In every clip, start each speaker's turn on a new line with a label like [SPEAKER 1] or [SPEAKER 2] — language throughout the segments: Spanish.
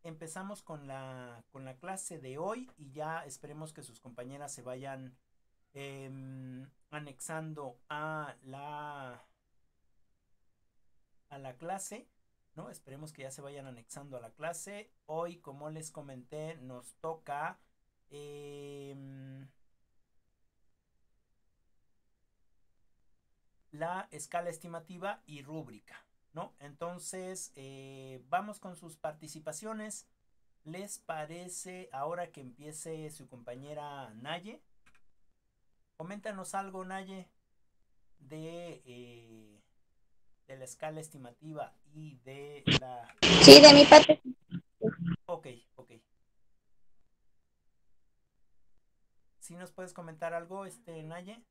[SPEAKER 1] empezamos con la clase de hoy y ya esperemos que sus compañeras se vayan anexando a la clase, ¿no? Esperemos que ya se vayan anexando a la clase. Hoy, como les comenté, nos toca la escala estimativa y rúbrica, ¿no? Entonces, vamos con sus participaciones. ¿Les parece ahora que empiece su compañera Naye? Coméntanos algo, Naye, de la escala estimativa y de la
[SPEAKER 2] Sí, de mi
[SPEAKER 1] rúbrica.
[SPEAKER 2] parte.
[SPEAKER 1] Ok, ok. ¿Sí nos puedes comentar algo, Naye?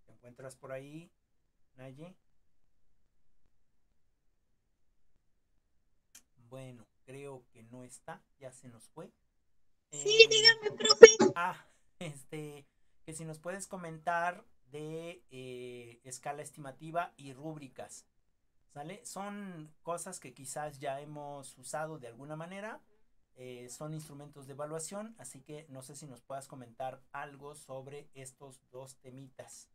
[SPEAKER 1] ¿Te encuentras por ahí, Naye? Bueno, creo que no está, ya se nos fue.
[SPEAKER 2] Sí,
[SPEAKER 1] Eh,
[SPEAKER 2] dígame, profe.
[SPEAKER 1] ah, que si nos puedes comentar de escala estimativa y rúbricas, ¿sale? Son cosas que quizás ya hemos usado de alguna manera, son instrumentos de evaluación, así que no sé si nos puedas comentar algo sobre estos dos temitas.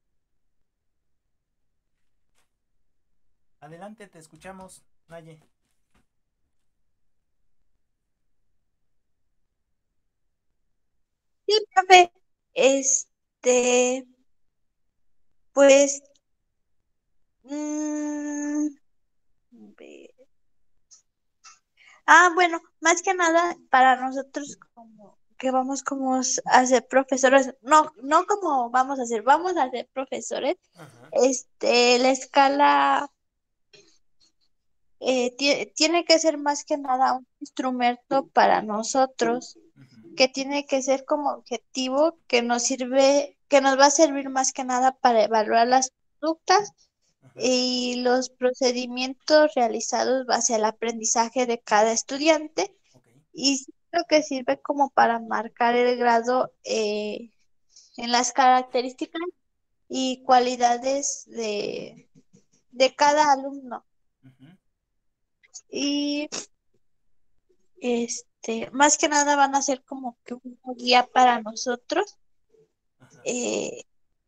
[SPEAKER 1] Adelante, te escuchamos, Naye.
[SPEAKER 2] Sí, profe. Este, pues, mm, ve- bueno, más que nada para nosotros como que vamos como a ser profesores, no como vamos a ser profesores.
[SPEAKER 1] Ajá.
[SPEAKER 2] La escala tiene que ser más que nada un instrumento para nosotros,
[SPEAKER 1] Ujú,
[SPEAKER 2] que tiene que ser como objetivo, que nos sirve, que nos va a servir más que nada para evaluar las conductas
[SPEAKER 1] ajá.
[SPEAKER 2] y los procedimientos realizados base al aprendizaje de cada estudiante,
[SPEAKER 1] Ok.
[SPEAKER 2] y siento que sirve como para marcar el grado en las características y cualidades de cada alumno.
[SPEAKER 1] Ujú,
[SPEAKER 2] Y más que nada van a ser como que una guía para nosotros,
[SPEAKER 1] ajá.
[SPEAKER 2] eh,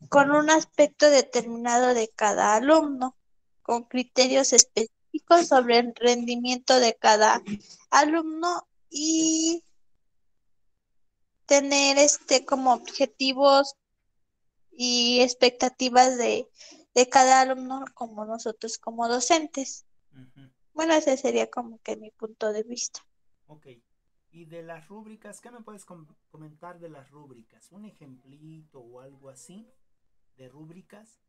[SPEAKER 2] con un aspecto determinado de cada alumno, con criterios específicos sobre el rendimiento de cada alumno y tener como objetivos y expectativas de cada alumno como nosotros como docentes.
[SPEAKER 1] Ujú.
[SPEAKER 2] Bueno, ese sería como que mi punto de vista.
[SPEAKER 1] Ok. Y de las rúbricas, ¿qué me puedes comentar de las rúbricas? ¿Un ejemplito o algo así de rúbricas?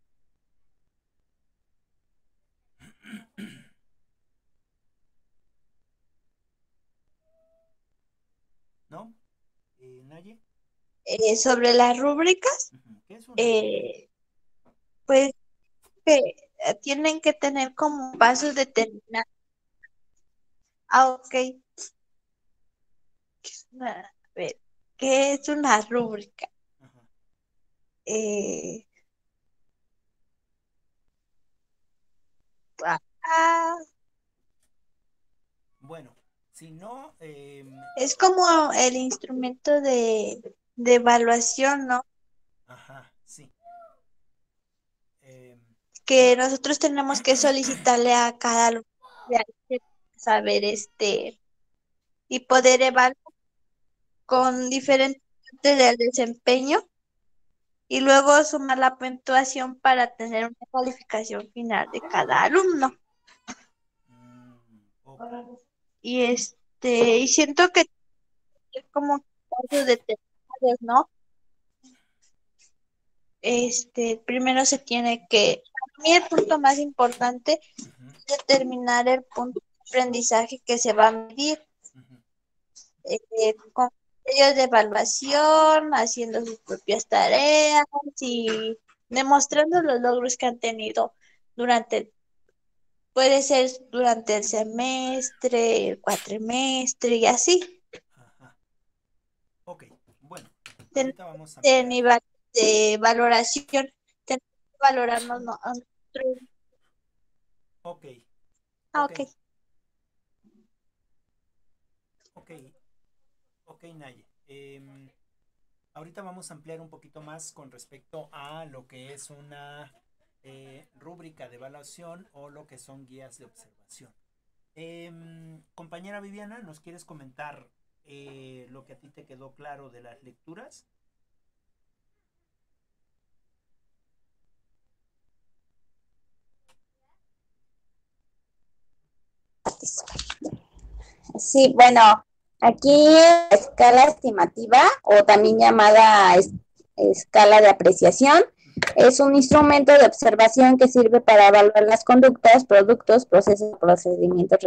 [SPEAKER 1] ¿No? ¿Naye?
[SPEAKER 2] Sobre las rúbricas,
[SPEAKER 1] Ujú. ¿Qué es una rúbrica?
[SPEAKER 2] eh, pues que tienen que tener como pasos determinados. Ok. A ver, ¿qué es una rúbrica?
[SPEAKER 1] Ajá.
[SPEAKER 2] Eh, ah,
[SPEAKER 1] Bueno, si no,
[SPEAKER 2] es como el instrumento de evaluación, ¿no?
[SPEAKER 1] ajá, sí.
[SPEAKER 2] Que
[SPEAKER 1] Bueno,
[SPEAKER 2] nosotros tenemos que solicitarle a cada alumno saber y poder evaluar
[SPEAKER 1] ok,
[SPEAKER 2] con diferentes partes del desempeño y luego sumar la puntuación para tener una calificación final de cada alumno.
[SPEAKER 1] ok,
[SPEAKER 2] Y siento que es como casos determinados, ¿no? Primero se tiene que, para mí el punto más importante
[SPEAKER 1] ujú,
[SPEAKER 2] es determinar el punto de aprendizaje que se va a medir,
[SPEAKER 1] ujú,
[SPEAKER 2] con ellos de evaluación, haciendo sus propias tareas y demostrando los logros que han tenido durante, puede ser durante el semestre, el cuatrimestre y así.
[SPEAKER 1] ajá, ok, bueno,
[SPEAKER 2] En
[SPEAKER 1] ahorita vamos a
[SPEAKER 2] este
[SPEAKER 1] ampliar.
[SPEAKER 2] nivel de valoración valorarnos no, a nosotros.
[SPEAKER 1] Ok,
[SPEAKER 2] Ah,
[SPEAKER 1] ok,
[SPEAKER 2] ok.
[SPEAKER 1] ok, ok, Naye. Ahorita vamos a ampliar un poquito más con respecto a lo que es una rúbrica de evaluación o lo que son guías de observación. Compañera Viviana, ¿nos quieres comentar lo que a ti te quedó claro de las lecturas?
[SPEAKER 3] Sí, bueno, aquí la escala estimativa o también llamada escala de apreciación es un instrumento de observación que sirve para evaluar las conductas, productos, procesos, procedimientos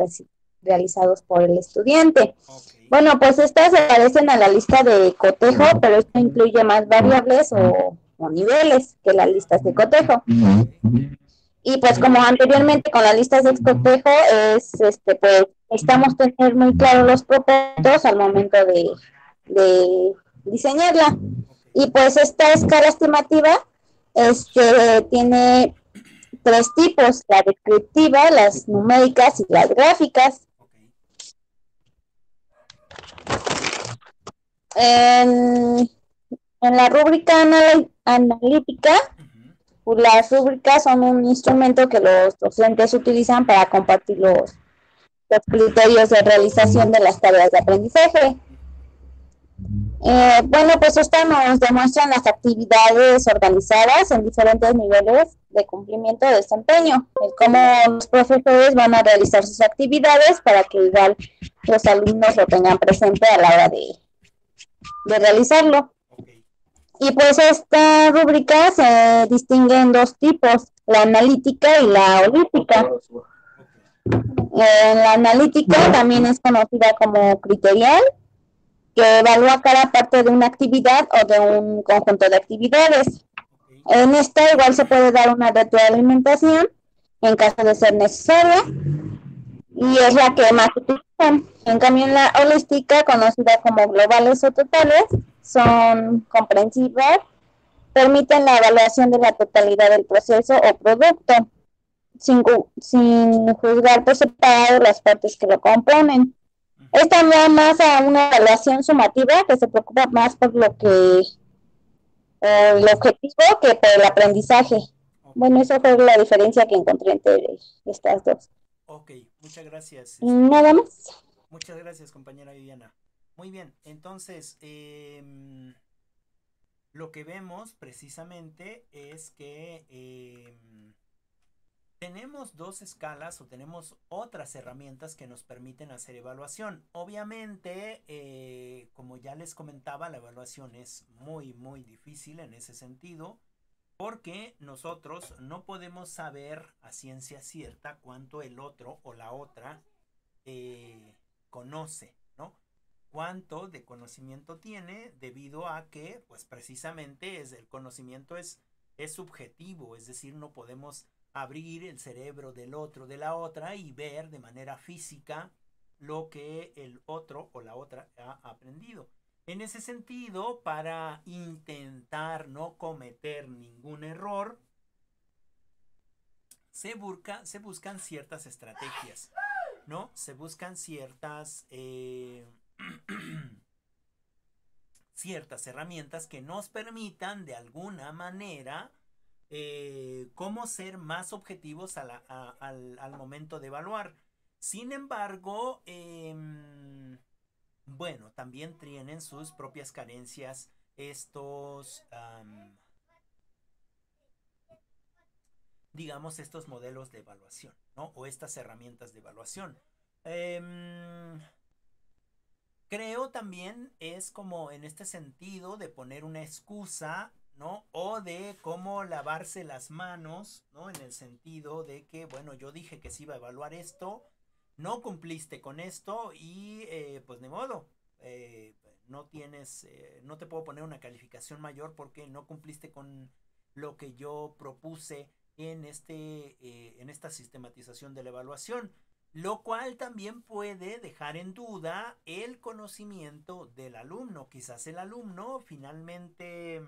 [SPEAKER 3] realizados por el estudiante.
[SPEAKER 1] Ok.
[SPEAKER 3] Bueno, pues estas aparecen a la lista de cotejo, pero esto incluye más variables o niveles que las listas de cotejo.
[SPEAKER 1] Ok.
[SPEAKER 3] Y pues como anteriormente con las listas de cotejo, pues necesitamos tener muy claros los propósitos al momento de diseñarla.
[SPEAKER 1] Ok.
[SPEAKER 3] Y pues esta escala estimativa tiene tres tipos: la descriptiva, las numéricas y las gráficas.
[SPEAKER 1] Ok.
[SPEAKER 3] En, en la rúbrica analítica,
[SPEAKER 1] Ujú.
[SPEAKER 3] las rúbricas son un instrumento que los docentes utilizan para compartir los criterios de realización de las tareas de aprendizaje. Bueno, pues estas nos demuestran las actividades organizadas en diferentes niveles de cumplimiento de desempeño, el cómo los profesores van a realizar sus actividades para que igual los alumnos lo tengan presente a la hora de realizarlo.
[SPEAKER 1] Ok.
[SPEAKER 3] Y pues esta rúbrica se distingue en dos tipos: la analítica y la holística.
[SPEAKER 1] Ok.
[SPEAKER 3] La analítica también es conocida como criterial, que evalúa cada parte de una actividad o de un conjunto de actividades.
[SPEAKER 1] Ok.
[SPEAKER 3] En esta igual se puede dar una retroalimentación en caso de ser necesaria y es la que más utilizan. En cambio, en la holística, conocida como globales o totales, son comprensivas, permiten la evaluación de la totalidad del proceso o producto, sin juzgar por separado las partes que lo componen.
[SPEAKER 1] Ujú.
[SPEAKER 3] Esta va más a una evaluación sumativa que se preocupa más por el objetivo que por el aprendizaje.
[SPEAKER 1] Ok.
[SPEAKER 3] Bueno, esa fue la diferencia que encontré entre estas dos.
[SPEAKER 1] Ok. Muchas gracias.
[SPEAKER 3] Nada más.
[SPEAKER 1] Muchas gracias, compañera Viviana. Muy bien. Entonces, lo que vemos precisamente es que tenemos dos escalas o tenemos otras herramientas que nos permiten hacer evaluación. Obviamente, como ya les comentaba, la evaluación es muy, muy difícil en ese sentido, porque nosotros no podemos saber a ciencia cierta cuánto el otro o la otra conoce, ¿no? Cuánto de conocimiento tiene debido a que, pues precisamente el conocimiento es subjetivo, es decir, no podemos abrir el cerebro del otro, de la otra y ver de manera física lo que el otro o la otra ha aprendido. En ese sentido, para intentar no cometer ningún error, se buscan ciertas estrategias, ¿no? Se buscan ciertas herramientas que nos permitan de alguna manera cómo ser más objetivos al momento de evaluar. Sin embargo, bueno, también tienen sus propias carencias digamos, estos modelos de evaluación, ¿no? O estas herramientas de evaluación. Creo también es como en este sentido de poner una excusa, ¿no? O de cómo lavarse las manos, ¿no? En el sentido de que, bueno, yo dije que se iba a evaluar esto, no cumpliste con esto y pues de modo, no tienes, no te puedo poner una calificación mayor porque no cumpliste con lo que yo propuse en esta sistematización de la evaluación, lo cual también puede dejar en duda el conocimiento del alumno. Quizás el alumno finalmente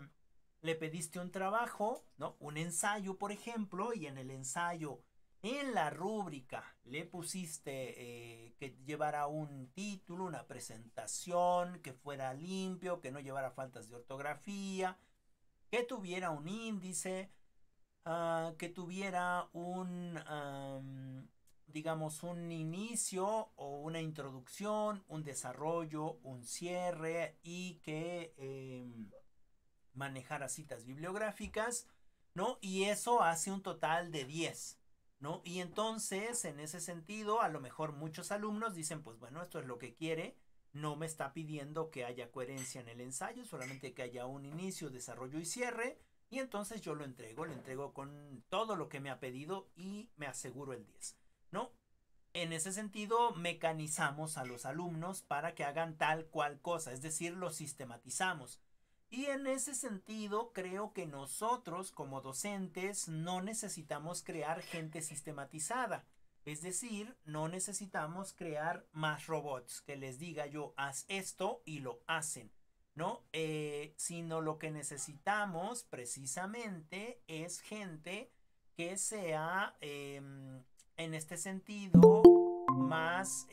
[SPEAKER 1] le pediste un trabajo, ¿no? Un ensayo, por ejemplo, y en el ensayo, en la rúbrica, le pusiste que llevara un título, una presentación, que fuera limpio, que no llevara faltas de ortografía, que tuviera un índice, que tuviera digamos, un inicio o una introducción, un desarrollo, un cierre y que manejara citas bibliográficas, ¿no? Y eso hace un total de 10, ¿no? Y entonces, en ese sentido, a lo mejor muchos alumnos dicen, pues bueno, esto es lo que quiere, no me está pidiendo que haya coherencia en el ensayo, solamente que haya un inicio, desarrollo y cierre, y entonces yo le entrego con todo lo que me ha pedido y me aseguro el 10, ¿no? En ese sentido, mecanizamos a los alumnos para que hagan tal cual cosa, es decir, los sistematizamos. Y en ese sentido, creo que nosotros como docentes no necesitamos crear gente sistematizada. Es decir, no necesitamos crear más robots que les diga yo, haz esto y lo hacen, ¿no? Sino lo que necesitamos precisamente es gente que sea, en este sentido, más,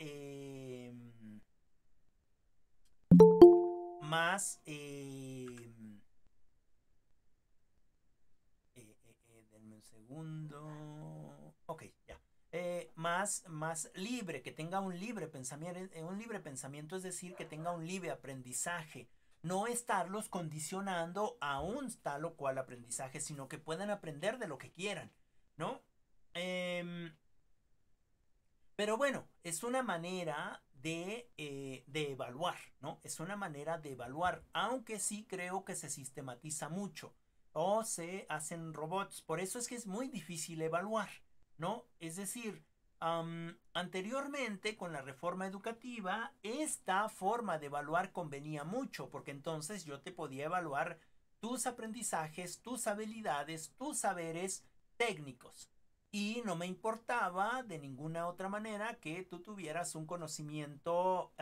[SPEAKER 1] más, denme un segundo. Ok, ya. Más libre, que tenga un libre pensamiento, es decir, que tenga un libre aprendizaje. No estarlos condicionando a un tal o cual aprendizaje, sino que puedan aprender de lo que quieran, ¿no? Pero bueno, es una manera de evaluar, ¿no? Es una manera de evaluar, aunque sí creo que se sistematiza mucho o se hacen robots. Por eso es que es muy difícil evaluar, ¿no? Es decir, anteriormente con la reforma educativa, esta forma de evaluar convenía mucho, porque entonces yo te podía evaluar tus aprendizajes, tus habilidades, tus saberes técnicos. Y no me importaba de ninguna otra manera que tú tuvieras un conocimiento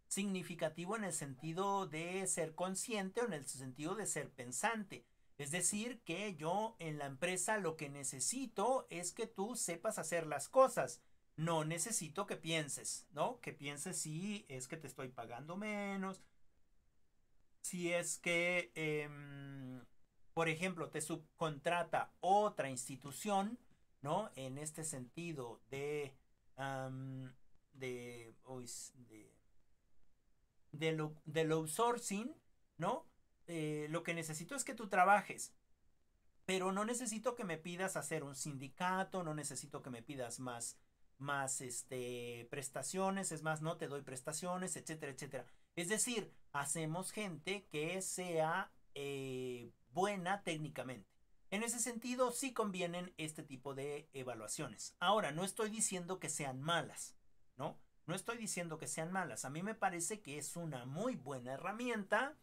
[SPEAKER 1] significativo en el sentido de ser consciente o en el sentido de ser pensante. Es decir, que yo en la empresa lo que necesito es que tú sepas hacer las cosas. No necesito que pienses, ¿no? Que pienses si es que te estoy pagando menos, si es que, por ejemplo, te subcontrata otra institución, ¿no? En este sentido de, del outsourcing, ¿no? Lo que necesito es que tú trabajes, pero no necesito que me pidas hacer un sindicato, no necesito que me pidas más prestaciones, es más, no te doy prestaciones, etcétera, etcétera. Es decir, hacemos gente que sea buena técnicamente. En ese sentido, sí convienen este tipo de evaluaciones. Ahora, no estoy diciendo que sean malas, ¿no? No estoy diciendo que sean malas. A mí me parece que es una muy buena herramienta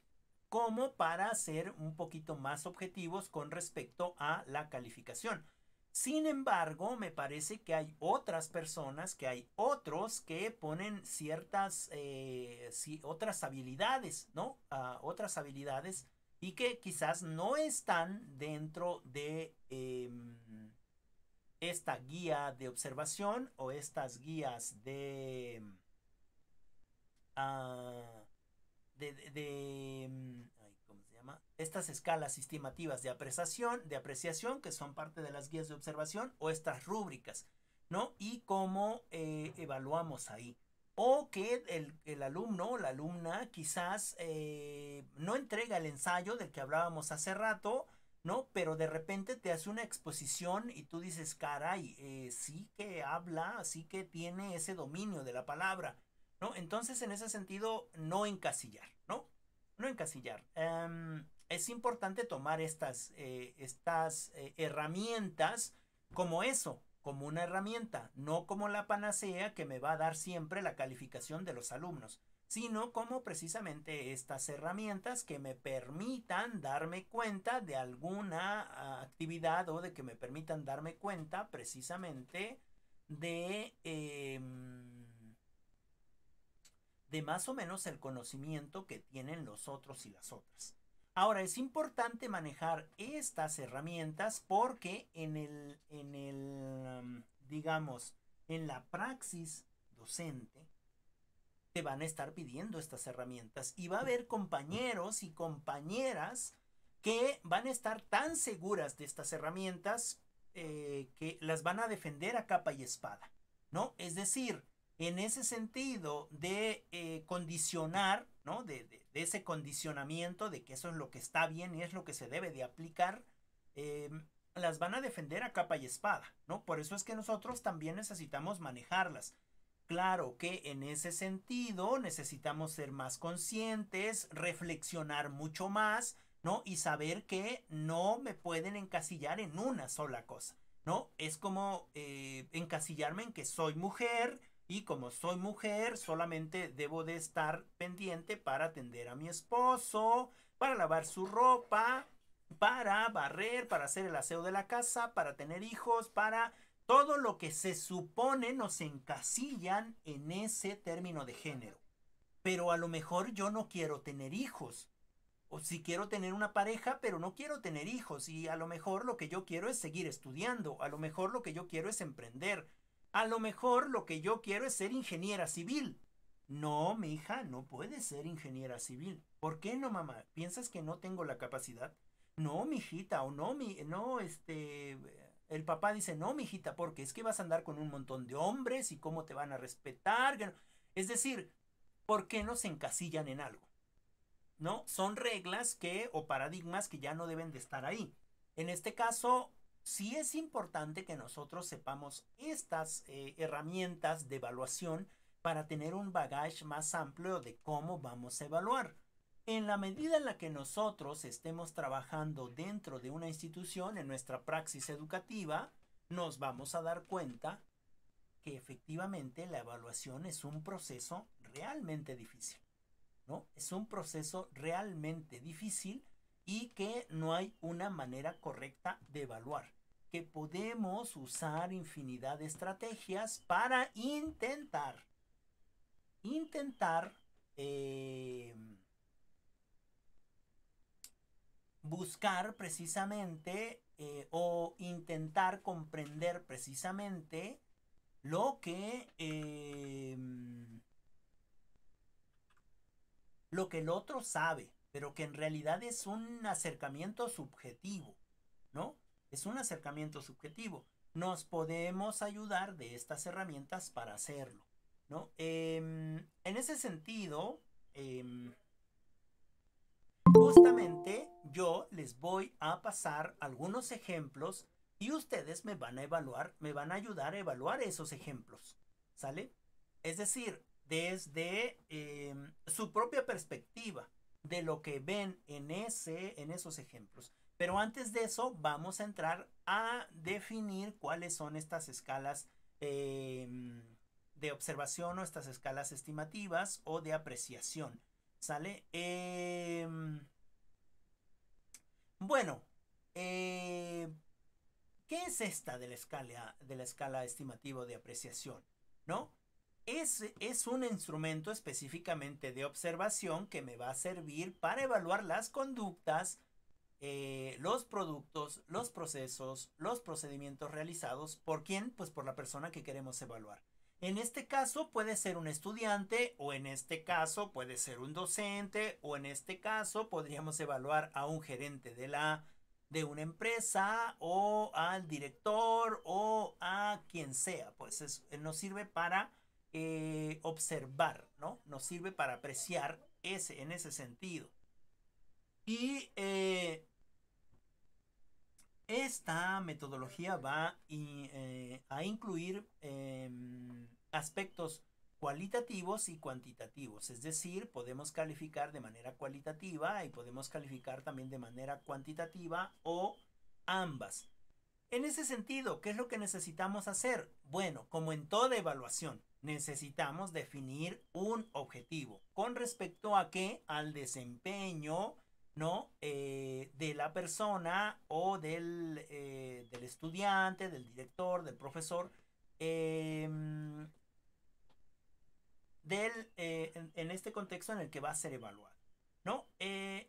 [SPEAKER 1] como para ser un poquito más objetivos con respecto a la calificación. Sin embargo, me parece que hay otras personas, que hay otros que ponen ciertas, otras habilidades, ¿no? Otras habilidades y que quizás no están dentro de esta guía de observación o estas guías uh, ¿cómo se llama? Estas escalas estimativas de apreciación, que son parte de las guías de observación, o estas rúbricas, ¿no? Y cómo evaluamos ahí. O que el alumno o la alumna quizás no entrega el ensayo del que hablábamos hace rato, ¿no? Pero de repente te hace una exposición y tú dices, caray, sí que habla, sí que tiene ese dominio de la palabra, ¿no? Entonces, en ese sentido, no encasillar, ¿no? No encasillar. Es importante tomar estas herramientas como eso, como una herramienta, no como la panacea que me va a dar siempre la calificación de los alumnos, sino como precisamente estas herramientas que me permitan darme cuenta de alguna actividad o de que me permitan darme cuenta precisamente de más o menos el conocimiento que tienen los otros y las otras. Ahora, es importante manejar estas herramientas porque digamos, en la praxis docente, te van a estar pidiendo estas herramientas y va a haber compañeros y compañeras que van a estar tan seguras de estas herramientas que las van a defender a capa y espada, ¿no? Es decir, en ese sentido de condicionar, ¿no? De ese condicionamiento de que eso es lo que está bien y es lo que se debe de aplicar, las van a defender a capa y espada, ¿no? Por eso es que nosotros también necesitamos manejarlas. Claro que en ese sentido necesitamos ser más conscientes, reflexionar mucho más, ¿no? Y saber que no me pueden encasillar en una sola cosa, ¿no? Es como encasillarme en que soy mujer y como soy mujer solamente debo de estar pendiente para atender a mi esposo, para lavar su ropa, para barrer, para hacer el aseo de la casa, para tener hijos, para todo lo que se supone nos encasillan en ese término de género. Pero a lo mejor yo no quiero tener hijos. O si quiero tener una pareja, pero no quiero tener hijos. Y a lo mejor lo que yo quiero es seguir estudiando. A lo mejor lo que yo quiero es emprender. A lo mejor lo que yo quiero es ser ingeniera civil. No, mi hija, no puede ser ingeniera civil. ¿Por qué no, mamá? ¿Piensas que no tengo la capacidad? No, mijita, o no, el papá dice, no, mijita, porque es que vas a andar con un montón de hombres y cómo te van a respetar. Es decir, ¿por qué nos encasillan en algo? ¿No? Son reglas o paradigmas que ya no deben de estar ahí. En este caso, sí es importante que nosotros sepamos estas herramientas de evaluación para tener un bagaje más amplio de cómo vamos a evaluar. En la medida en la que nosotros estemos trabajando dentro de una institución, en nuestra praxis educativa, nos vamos a dar cuenta que efectivamente la evaluación es un proceso realmente difícil, ¿no? Es un proceso realmente difícil y que no hay una manera correcta de evaluar. Que podemos usar infinidad de estrategias para intentar buscar precisamente o intentar comprender precisamente lo que el otro sabe, pero que en realidad es un acercamiento subjetivo, ¿no? Es un acercamiento subjetivo. Nos podemos ayudar de estas herramientas para hacerlo, ¿no? En ese sentido, justamente yo les voy a pasar algunos ejemplos y ustedes me van a evaluar, me van a ayudar a evaluar esos ejemplos, ¿sale? Es decir, desde su propia perspectiva de lo que ven en esos ejemplos. Pero antes de eso vamos a entrar a definir cuáles son estas escalas de observación o estas escalas estimativas o de apreciación. ¿Sale? Bueno, ¿qué es esta de la escala estimativa de apreciación? ¿No? Es un instrumento específicamente de observación que me va a servir para evaluar las conductas, los productos, los procesos, los procedimientos realizados. ¿Por quién? Pues por la persona que queremos evaluar. En este caso puede ser un estudiante, o en este caso puede ser un docente, o en este caso podríamos evaluar a un gerente de una empresa, o al director, o a quien sea. Pues nos sirve para observar, ¿no? Nos sirve para apreciar en ese sentido. Y esta metodología va a incluir aspectos cualitativos y cuantitativos, es decir, podemos calificar de manera cualitativa y podemos calificar también de manera cuantitativa o ambas. En ese sentido, ¿qué es lo que necesitamos hacer? Bueno, como en toda evaluación, necesitamos definir un objetivo. ¿Con respecto a qué? Al desempeño, ¿no? De la persona o del estudiante, del director, del profesor, en este contexto en el que va a ser evaluado. ¿no?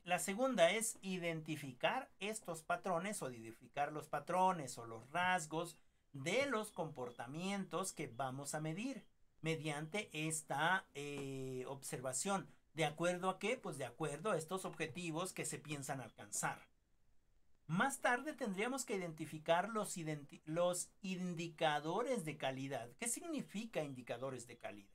[SPEAKER 1] La segunda es identificar estos patrones o identificar los patrones o los rasgos de los comportamientos que vamos a medir mediante esta observación. ¿De acuerdo a qué? Pues de acuerdo a estos objetivos que se piensan alcanzar. Más tarde tendríamos que identificar los indicadores de calidad. ¿Qué significa indicadores de calidad?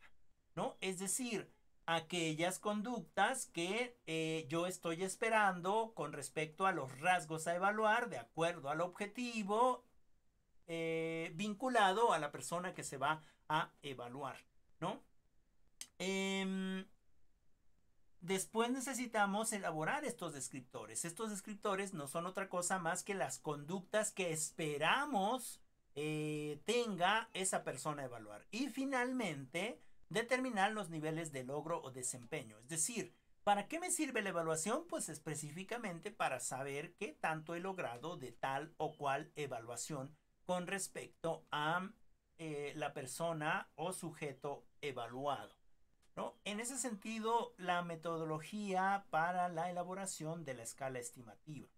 [SPEAKER 1] ¿No? Es decir, aquellas conductas que yo estoy esperando con respecto a los rasgos a evaluar de acuerdo al objetivo vinculado a la persona que se va a evaluar, ¿no? Después necesitamos elaborar estos descriptores. Estos descriptores no son otra cosa más que las conductas que esperamos tenga esa persona a evaluar. Y finalmente, determinar los niveles de logro o desempeño. Es decir, ¿para qué me sirve la evaluación? Pues específicamente para saber qué tanto he logrado de tal o cual evaluación con respecto a la persona o sujeto evaluado, ¿no? En ese sentido, la metodología para la elaboración de la escala estimativa.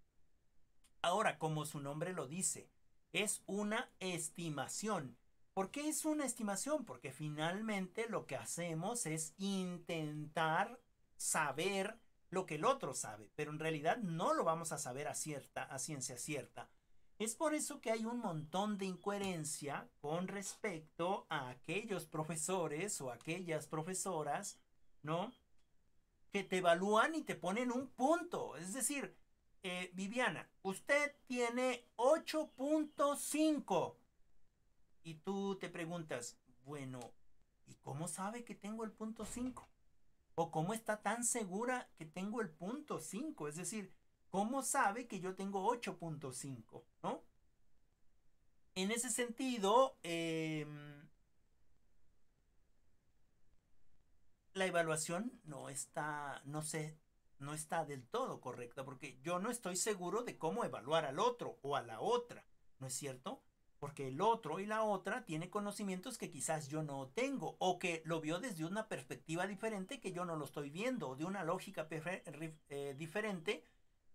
[SPEAKER 1] Ahora, como su nombre lo dice, es una estimación. ¿Por qué es una estimación? Porque finalmente lo que hacemos es intentar saber lo que el otro sabe, pero en realidad no lo vamos a saber a ciencia cierta. Es por eso que hay un montón de incoherencia con respecto a aquellos profesores o aquellas profesoras, ¿no? Que te evalúan y te ponen un punto. Es decir, Viviana, usted tiene 8.5 y tú te preguntas, bueno, ¿y cómo sabe que tengo el punto 5? ¿O cómo está tan segura que tengo el punto 5? Es decir, ¿cómo sabe que yo tengo 8.5? ¿No? En ese sentido, la evaluación no está del todo correcta, porque yo no estoy seguro de cómo evaluar al otro o a la otra, ¿no es cierto? Porque el otro y la otra tiene conocimientos que quizás yo no tengo, o que lo vio desde una perspectiva diferente que yo no lo estoy viendo, o de una lógica diferente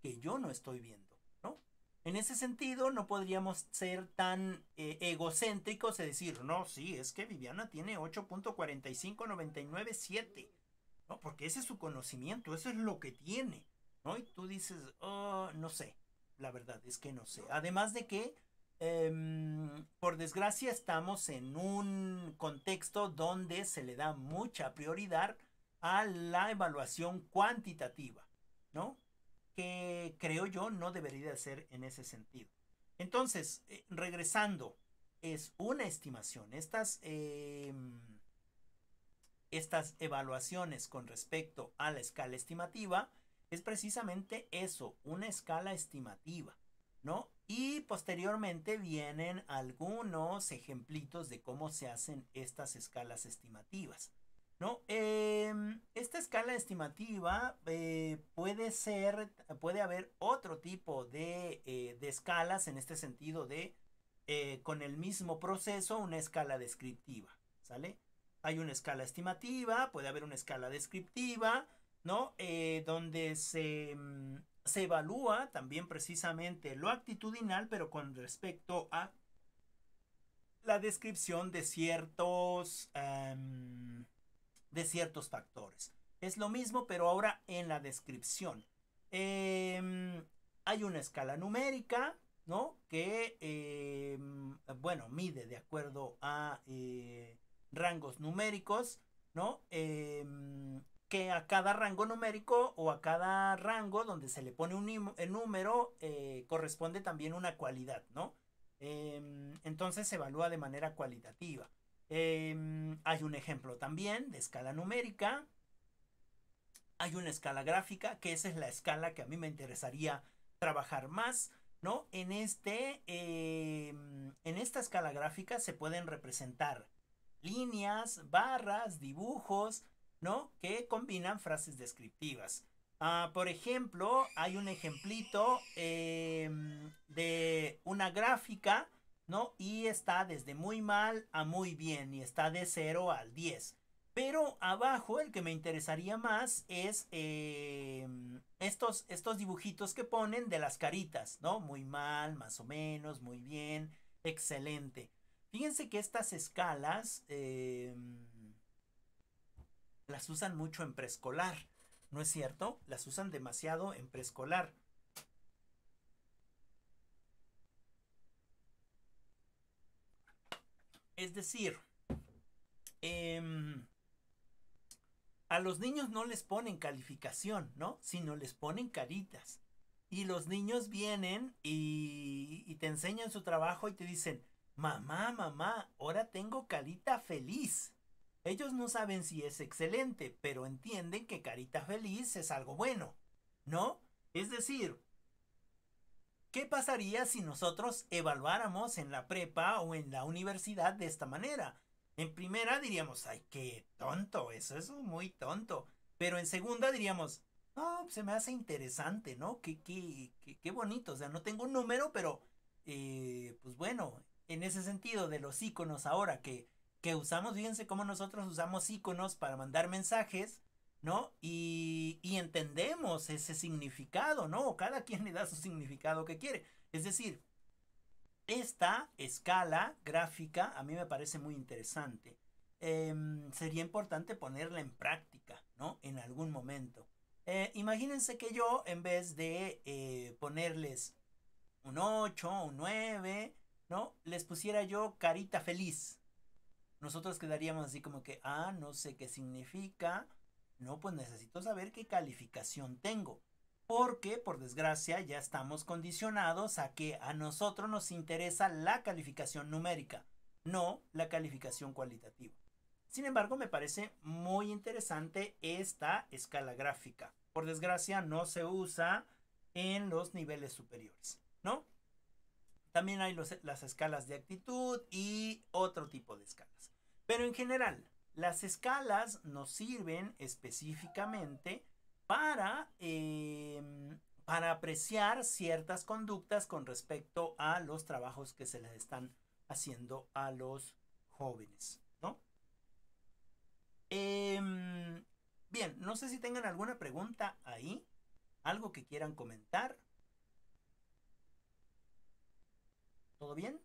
[SPEAKER 1] que yo no estoy viendo, ¿no? En ese sentido, no podríamos ser tan egocéntricos y decir, no, sí, es que Viviana tiene 8.45997, ¿no? Porque ese es su conocimiento, eso es lo que tiene, ¿no? Y tú dices, oh, no sé, la verdad es que no sé. Además de que, por desgracia, estamos en un contexto donde se le da mucha prioridad a la evaluación cuantitativa, ¿no? Que creo yo no debería ser en ese sentido. Entonces, regresando, es una estimación. Estas evaluaciones con respecto a la escala estimativa es precisamente eso, una escala estimativa, ¿no? Y posteriormente vienen algunos ejemplitos de cómo se hacen estas escalas estimativas, ¿no? Esta escala estimativa puede haber otro tipo de escalas en este sentido de con el mismo proceso, una escala descriptiva, ¿sale? Hay una escala estimativa, puede haber una escala descriptiva, ¿no? Donde se evalúa también precisamente lo actitudinal, pero con respecto a la descripción de ciertos factores. Es lo mismo, pero ahora en la descripción. Hay una escala numérica, ¿no? Que, bueno, mide de acuerdo a rangos numéricos, ¿no? Que a cada rango numérico o a cada rango donde se le pone un número corresponde también una cualidad, ¿no? Entonces se evalúa de manera cualitativa. Hay un ejemplo también de escala numérica. Hay una escala gráfica, que esa es la escala que a mí me interesaría trabajar más, ¿no? En esta escala gráfica se pueden representar líneas, barras, dibujos, ¿no? Que combinan frases descriptivas. Por ejemplo, hay un ejemplito de una gráfica, ¿no? Y está desde muy mal a muy bien y está de 0 al 10. Pero abajo el que me interesaría más es estos dibujitos que ponen de las caritas, ¿no? Muy mal, más o menos, muy bien, excelente. Fíjense que estas escalas las usan mucho en preescolar, ¿no es cierto? Las usan demasiado en preescolar. Es decir, a los niños no les ponen calificación, ¿no? Sino les ponen caritas. Y los niños vienen y te enseñan su trabajo y te dicen, mamá, mamá, ahora tengo carita feliz. Ellos no saben si es excelente, pero entienden que carita feliz es algo bueno, ¿no? Es decir, ¿qué pasaría si nosotros evaluáramos en la prepa o en la universidad de esta manera? En primera diríamos, ay, qué tonto, eso es muy tonto. Pero en segunda diríamos, no, se me hace interesante, ¿no? Qué bonito. O sea, no tengo un número, pero, pues bueno, en ese sentido de los iconos ahora que usamos, fíjense cómo nosotros usamos iconos para mandar mensajes, ¿no? Y entendemos ese significado, ¿no? Cada quien le da su significado que quiere. Es decir, esta escala gráfica a mí me parece muy interesante. Sería importante ponerla en práctica, ¿no? En algún momento. Imagínense que yo, en vez de ponerles un 8, un 9, ¿no? Les pusiera yo carita feliz. Nosotros quedaríamos así como que, no sé qué significa. No, pues necesito saber qué calificación tengo. Porque, por desgracia, ya estamos condicionados a que a nosotros nos interesa la calificación numérica, no la calificación cualitativa. Sin embargo, me parece muy interesante esta escala gráfica. Por desgracia, no se usa en los niveles superiores, ¿no? También hay las escalas de actitud y otro tipo de escalas. Pero en general, las escalas nos sirven específicamente para apreciar ciertas conductas con respecto a los trabajos que se les están haciendo a los jóvenes, ¿no? Bien, no sé si tengan alguna pregunta ahí, algo que quieran comentar. ¿Todo bien?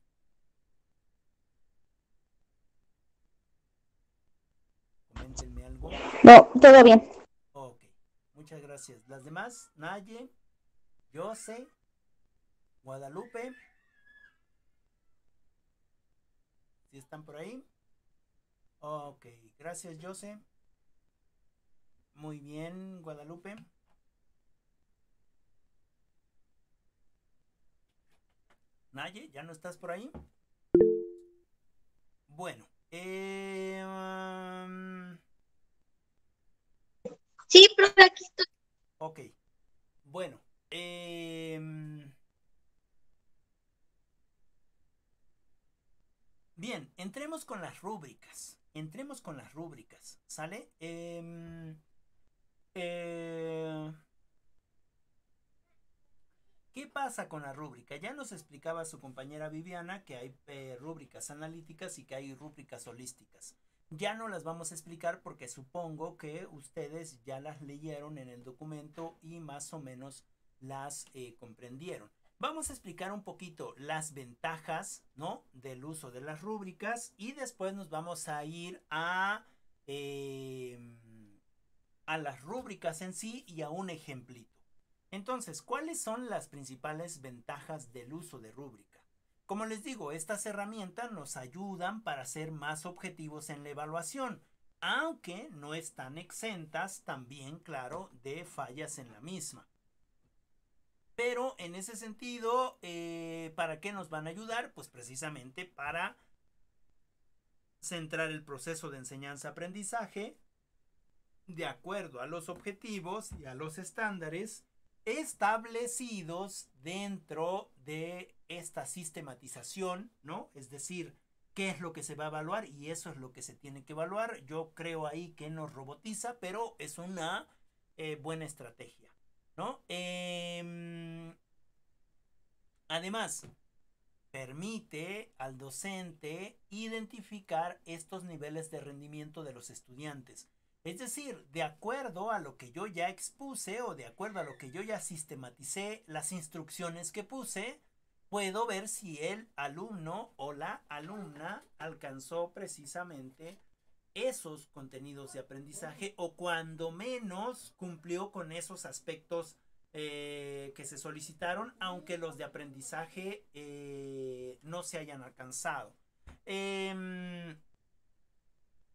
[SPEAKER 1] Coméntenme algo.
[SPEAKER 3] No, todo bien.
[SPEAKER 1] Ok, muchas gracias. Las demás, Naye, Jose, Guadalupe. ¿Sí están por ahí? Ok, gracias, Jose. Muy bien, Guadalupe. Naye, ¿ya no estás por ahí? Bueno,
[SPEAKER 2] Sí, profe, aquí estoy.
[SPEAKER 1] ok, bueno, bien, entremos con las rúbricas. Entremos con las rúbricas, ¿sale? ¿Qué pasa con la rúbrica? Ya nos explicaba su compañera Viviana que hay rúbricas analíticas y que hay rúbricas holísticas. Ya no las vamos a explicar porque supongo que ustedes ya las leyeron en el documento y más o menos las comprendieron. Vamos a explicar un poquito las ventajas, ¿no?, del uso de las rúbricas y después nos vamos a ir a las rúbricas en sí y a un ejemplito. Entonces, ¿cuáles son las principales ventajas del uso de rúbrica? Como les digo, estas herramientas nos ayudan para ser más objetivos en la evaluación, aunque no están exentas también, claro, de fallas en la misma. Pero en ese sentido, ¿para qué nos van a ayudar? Pues precisamente para centrar el proceso de enseñanza-aprendizaje de acuerdo a los objetivos y a los estándares establecidos dentro de esta sistematización, ¿no? Es decir, qué es lo que se va a evaluar y eso es lo que se tiene que evaluar. Yo creo ahí que nos robotiza, pero es una buena estrategia, ¿no? Además, permite al docente identificar estos niveles de rendimiento de los estudiantes. Es decir, de acuerdo a lo que yo ya expuse o de acuerdo a lo que yo ya sistematicé, las instrucciones que puse, puedo ver si el alumno o la alumna alcanzó precisamente esos contenidos de aprendizaje o cuando menos cumplió con esos aspectos que se solicitaron, aunque los de aprendizaje no se hayan alcanzado.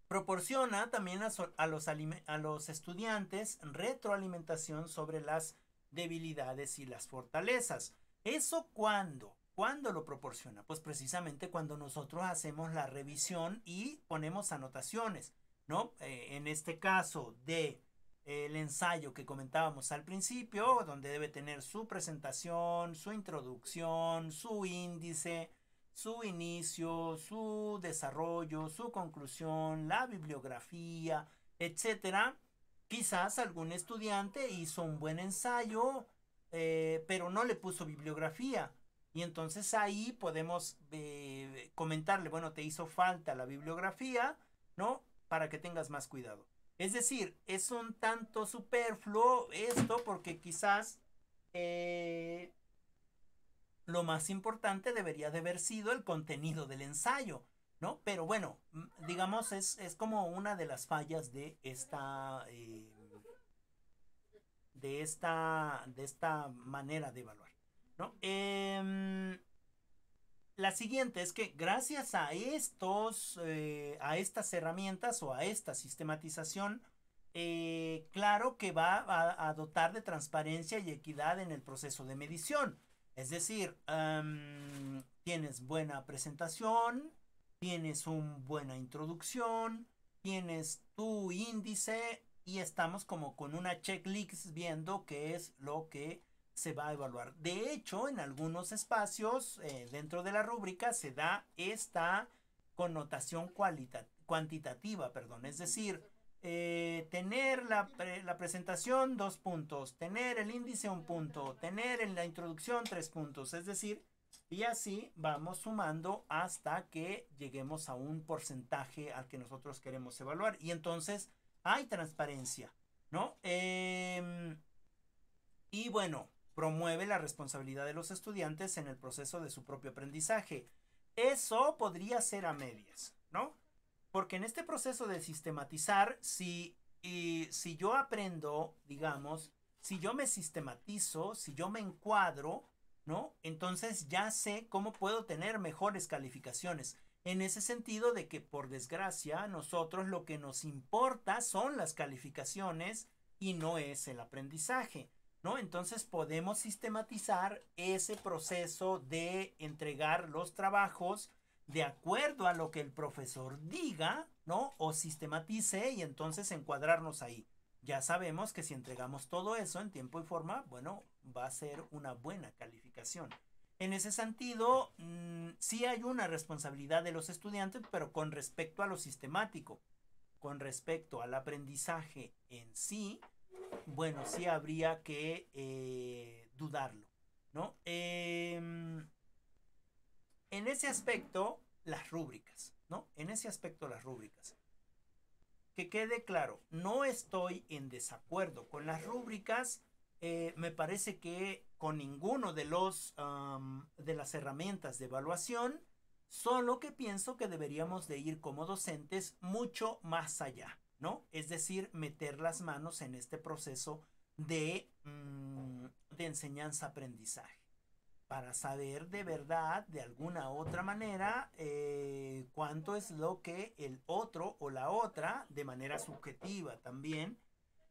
[SPEAKER 1] Proporciona también a los estudiantes retroalimentación sobre las debilidades y las fortalezas. ¿Eso cuándo? ¿Cuándo lo proporciona? Pues precisamente cuando nosotros hacemos la revisión y ponemos anotaciones, ¿no? En este caso de el ensayo que comentábamos al principio, donde debe tener su presentación, su introducción, su índice, su inicio, su desarrollo, su conclusión, la bibliografía, etcétera. Quizás algún estudiante hizo un buen ensayo, pero no le puso bibliografía. Y entonces ahí podemos comentarle, bueno, te hizo falta la bibliografía, ¿no? Para que tengas más cuidado. Es decir, es un tanto superfluo esto porque quizás lo más importante debería de haber sido el contenido del ensayo, ¿no? Pero bueno, digamos, es como una de las fallas de esta manera de evaluar, ¿no? La siguiente es que gracias a a estas herramientas o a esta sistematización, claro que va a dotar de transparencia y equidad en el proceso de medición. Es decir, tienes buena presentación, tienes una buena introducción, tienes tu índice y estamos como con una checklist viendo qué es lo que se va a evaluar. De hecho, en algunos espacios dentro de la rúbrica se da esta connotación cuantitativa, perdón. Es decir, tener la presentación 2 puntos, tener el índice 1 punto, tener en la introducción 3 puntos. Es decir, y así vamos sumando hasta que lleguemos a un porcentaje al que nosotros queremos evaluar. Y entonces hay transparencia, ¿no? Y bueno, promueve la responsabilidad de los estudiantes en el proceso de su propio aprendizaje. Eso podría ser a medias, ¿no? Porque en este proceso de sistematizar, si yo aprendo, digamos, si yo me sistematizo, si yo me encuadro, ¿no? Entonces ya sé cómo puedo tener mejores calificaciones. En ese sentido de que, por desgracia, nosotros lo que nos importa son las calificaciones y no es el aprendizaje, ¿no? Entonces podemos sistematizar ese proceso de entregar los trabajos de acuerdo a lo que el profesor diga, ¿no? O sistematice y entonces encuadrarnos ahí. Ya sabemos que si entregamos todo eso en tiempo y forma, bueno, va a ser una buena calificación. En ese sentido, sí hay una responsabilidad de los estudiantes, pero con respecto a lo sistemático, con respecto al aprendizaje en sí, bueno, sí habría que dudarlo, ¿no? En ese aspecto, las rúbricas, ¿no? En ese aspecto, las rúbricas. Que quede claro, no estoy en desacuerdo con las rúbricas. Me parece que con ninguno de de las herramientas de evaluación, solo que pienso que deberíamos de ir como docentes mucho más allá, ¿no? Es decir, meter las manos en este proceso de enseñanza-aprendizaje para saber de verdad, de alguna otra manera, cuánto es lo que el otro o la otra, de manera subjetiva también,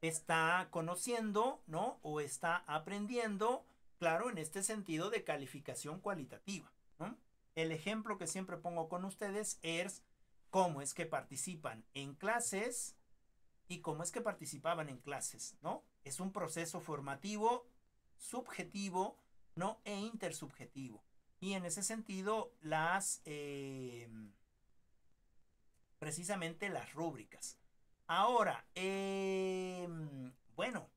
[SPEAKER 1] está conociendo, ¿no? O está aprendiendo, claro, en este sentido de calificación cualitativa, ¿no? El ejemplo que siempre pongo con ustedes es cómo es que participan en clases y cómo es que participaban en clases, ¿no? Es un proceso formativo, subjetivo, ¿no? E intersubjetivo. Y en ese sentido, precisamente las rúbricas. Ahora, bueno,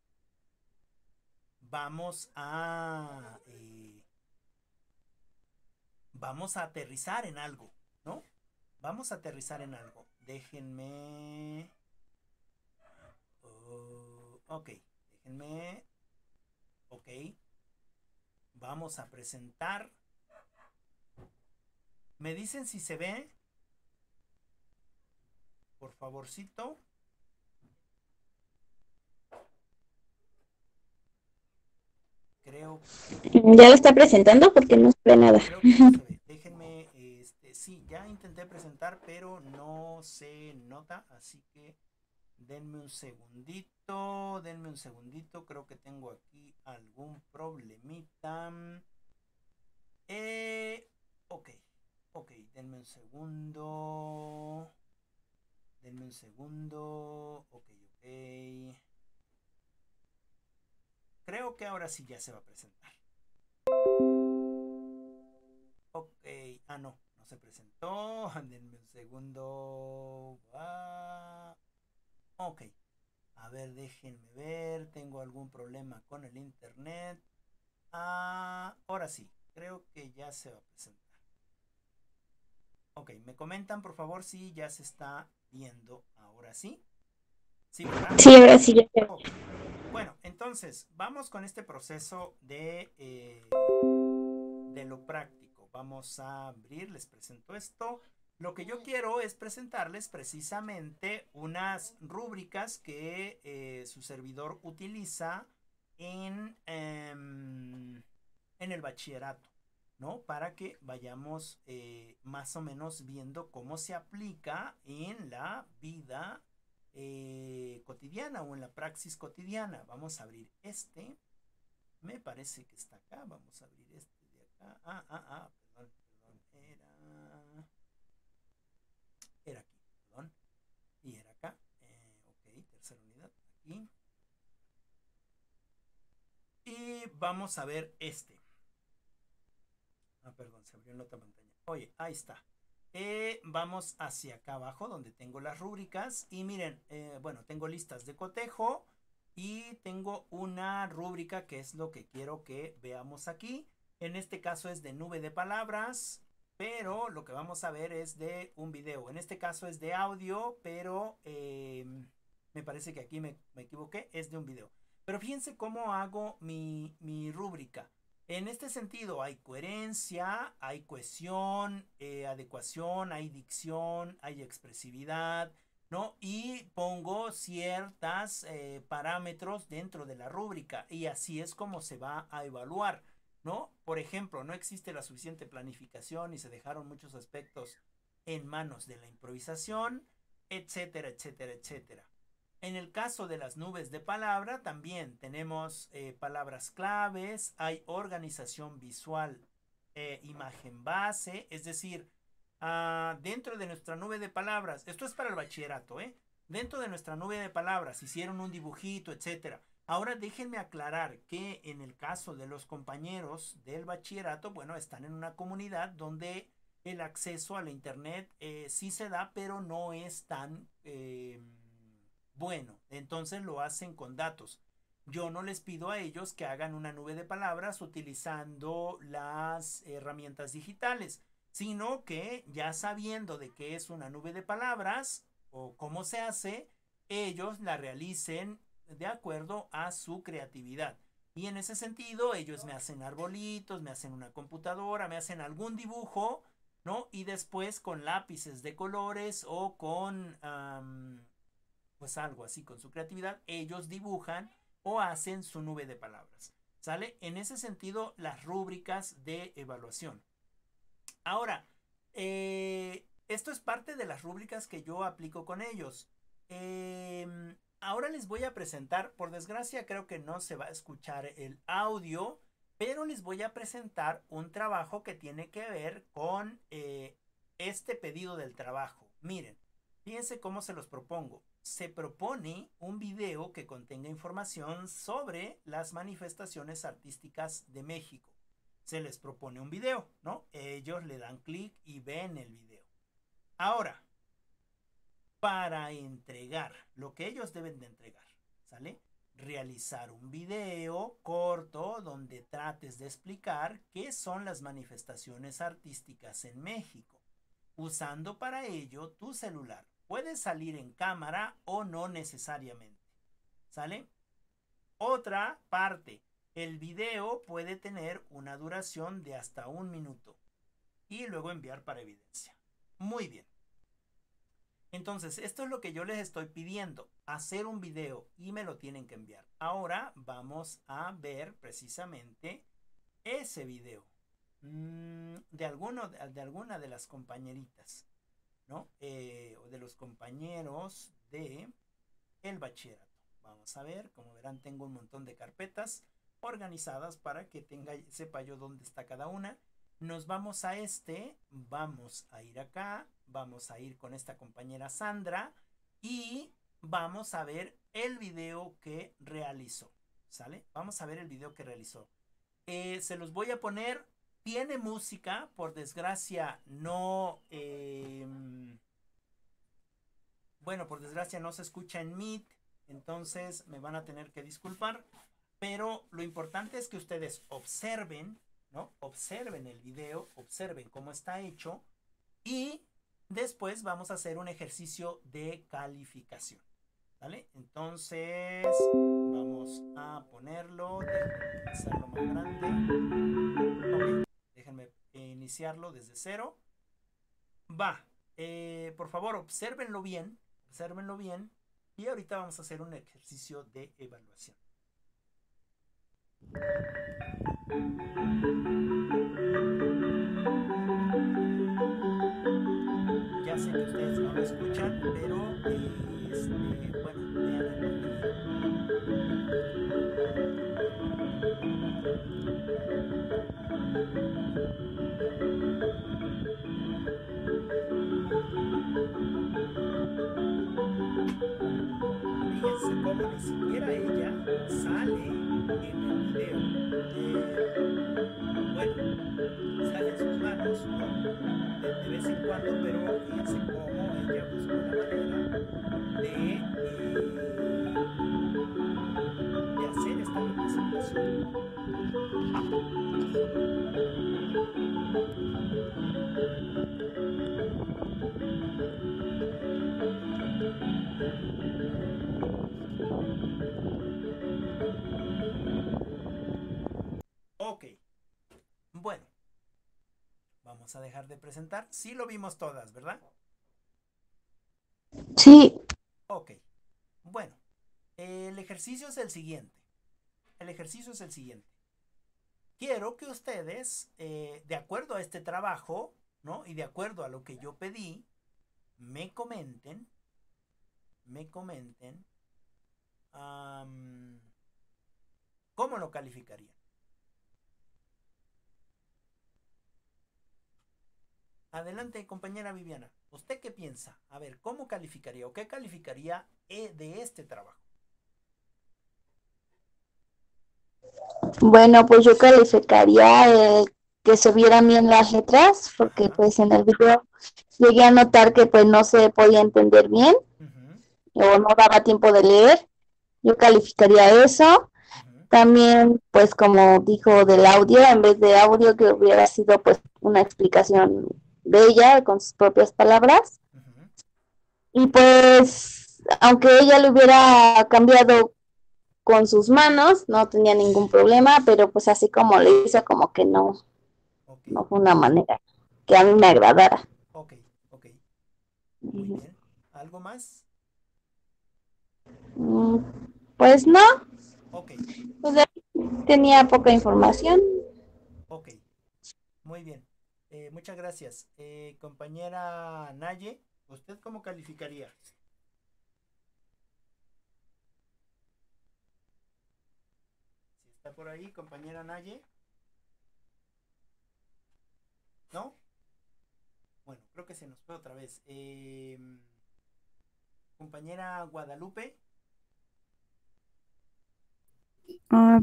[SPEAKER 1] vamos a aterrizar en algo, ¿no? Vamos a aterrizar en algo. Déjenme... ok, déjenme... Ok. Vamos a presentar. ¿Me dicen si se ve? Por favorcito. Creo.
[SPEAKER 3] ¿Ya lo está presentando? Porque no se ve nada.
[SPEAKER 1] Creo que no se ve. Déjenme, sí, ya intenté presentar, pero no se nota, así que denme un segundito, creo que tengo aquí algún problemita. Ok, denme un segundo, ok. Creo que ahora sí ya se va a presentar. Ok, no se presentó. Denme un segundo. Ok, a ver, déjenme ver. Tengo algún problema con el internet. Ahora sí, creo que ya se va a presentar. Ok, me comentan por favor si ya se está viendo ahora sí. Sí, ¿verdad?
[SPEAKER 3] Sí, ahora sí ya se ve.
[SPEAKER 1] Okay. Bueno, entonces vamos con este proceso de lo práctico. Vamos a abrir, les presento esto. Lo que yo quiero es presentarles precisamente unas rúbricas que su servidor utiliza en el bachillerato, ¿no? Para que vayamos más o menos viendo cómo se aplica en la vida cotidiana o en la praxis cotidiana. Vamos a abrir este. Me parece que está acá. Vamos a abrir este de acá. Perdón. Era aquí, perdón. Y era acá. Ok, tercera unidad. Aquí. Y vamos a ver este. Perdón, se abrió en la otra pantalla. Oye, ahí está. Vamos hacia acá abajo donde tengo las rúbricas. Y miren, bueno, tengo listas de cotejo. Y tengo una rúbrica que es lo que quiero que veamos aquí. En este caso es de nube de palabras, pero lo que vamos a ver es de un video. En este caso es de audio, pero me parece que aquí me equivoqué, es de un video. Pero fíjense cómo hago mi rúbrica. En este sentido hay coherencia, hay cohesión, adecuación, hay dicción, hay expresividad, ¿no? Y pongo ciertas parámetros dentro de la rúbrica y así es como se va a evaluar, ¿no? Por ejemplo, no existe la suficiente planificación y se dejaron muchos aspectos en manos de la improvisación, etcétera, etcétera, etcétera. En el caso de las nubes de palabra también tenemos palabras claves, hay organización visual, imagen base, es decir, dentro de nuestra nube de palabras, esto es para el bachillerato, dentro de nuestra nube de palabras hicieron un dibujito, etcétera. Ahora déjenme aclarar que en el caso de los compañeros del bachillerato, bueno, están en una comunidad donde el acceso a la internet sí se da, pero no es tan bueno. Entonces lo hacen con datos. Yo no les pido a ellos que hagan una nube de palabras utilizando las herramientas digitales, sino que ya sabiendo de qué es una nube de palabras o cómo se hace, ellos la realicen de acuerdo a su creatividad. Y en ese sentido, ellos me hacen arbolitos, me hacen una computadora, me hacen algún dibujo, ¿no? Y después con lápices de colores o con, pues algo así, con su creatividad, ellos dibujan o hacen su nube de palabras. ¿Sale? En ese sentido, las rúbricas de evaluación. Ahora, esto es parte de las rúbricas que yo aplico con ellos. Ahora les voy a presentar, por desgracia creo que no se va a escuchar el audio, pero les voy a presentar un trabajo que tiene que ver con este pedido del trabajo. Miren, fíjense cómo se los propongo. Se propone un video que contenga información sobre las manifestaciones artísticas de México. Se les propone un video, ¿no? Ellos le dan clic y ven el video. Ahora, para entregar lo que ellos deben de entregar, ¿sale? realizar un video corto donde trates de explicar qué son las manifestaciones artísticas en México, usando para ello tu celular. Puede salir en cámara o no necesariamente. ¿Sale? Otra parte, el video puede tener una duración de hasta 1 minuto y luego enviar para evidencia. Muy bien. Entonces, esto es lo que yo les estoy pidiendo, hacer un video y me lo tienen que enviar. Ahora vamos a ver precisamente ese video de alguna de las compañeritas, ¿no? O de los compañeros de el bachillerato. Vamos a ver, como verán, tengo un montón de carpetas organizadas para que sepa yo dónde está cada una. Nos vamos a vamos a ir acá, vamos a ir con esta compañera Sandra y vamos a ver el video que realizó, ¿sale? Vamos a ver el video que realizó. Se los voy a poner, tiene música, por desgracia no, bueno, por desgracia no se escucha en Meet, entonces me van a tener que disculpar, pero lo importante es que ustedes observen, ¿no? Observen el video, observen cómo está hecho y después vamos a hacer un ejercicio de calificación, ¿vale? Entonces vamos a ponerlo, déjenme hacerlo más grande. Ok, déjenme iniciarlo desde cero. Va, por favor, obsérvenlo bien y ahorita vamos a hacer un ejercicio de evaluación. Ya sé que ustedes no lo escuchan, pero bueno, vean el fíjense cómo ni siquiera ella sale en el video. Bueno, salen sus manos, ¿no? De vez en cuando, pero fíjense cómo ella busca una manera de hacer esta representación. Ok, bueno, vamos a dejar de presentar. Sí lo vimos todas, ¿verdad?
[SPEAKER 3] Sí.
[SPEAKER 1] Ok, bueno, el ejercicio es el siguiente. Quiero que ustedes, de acuerdo a este trabajo, ¿no? Y de acuerdo a lo que yo pedí, me comenten, ¿cómo lo calificarían? Adelante, compañera Viviana. ¿Usted qué piensa? A ver, ¿cómo calificaría o qué calificaría de este trabajo?
[SPEAKER 3] Bueno, pues yo calificaría que se vieran bien las letras, porque pues en el video llegué a notar que pues no se podía entender bien o no daba tiempo de leer. Yo calificaría eso. También, pues como dijo del audio, en vez de audio que hubiera sido pues una explicación de ella con sus propias palabras. Y pues, aunque ella lo hubiera cambiado con sus manos, no tenía ningún problema, pero pues así como le hizo, como que no fue una manera que a mí me agradara.
[SPEAKER 1] Ok. Muy bien. ¿Algo más?
[SPEAKER 3] Pues no.
[SPEAKER 1] Ok.
[SPEAKER 3] Pues tenía poca información.
[SPEAKER 1] Ok. Muy bien. Muchas gracias. Compañera Naye, ¿usted cómo calificaría? Si está por ahí, compañera Naye. ¿No? Bueno, creo que se nos fue otra vez. Compañera Guadalupe.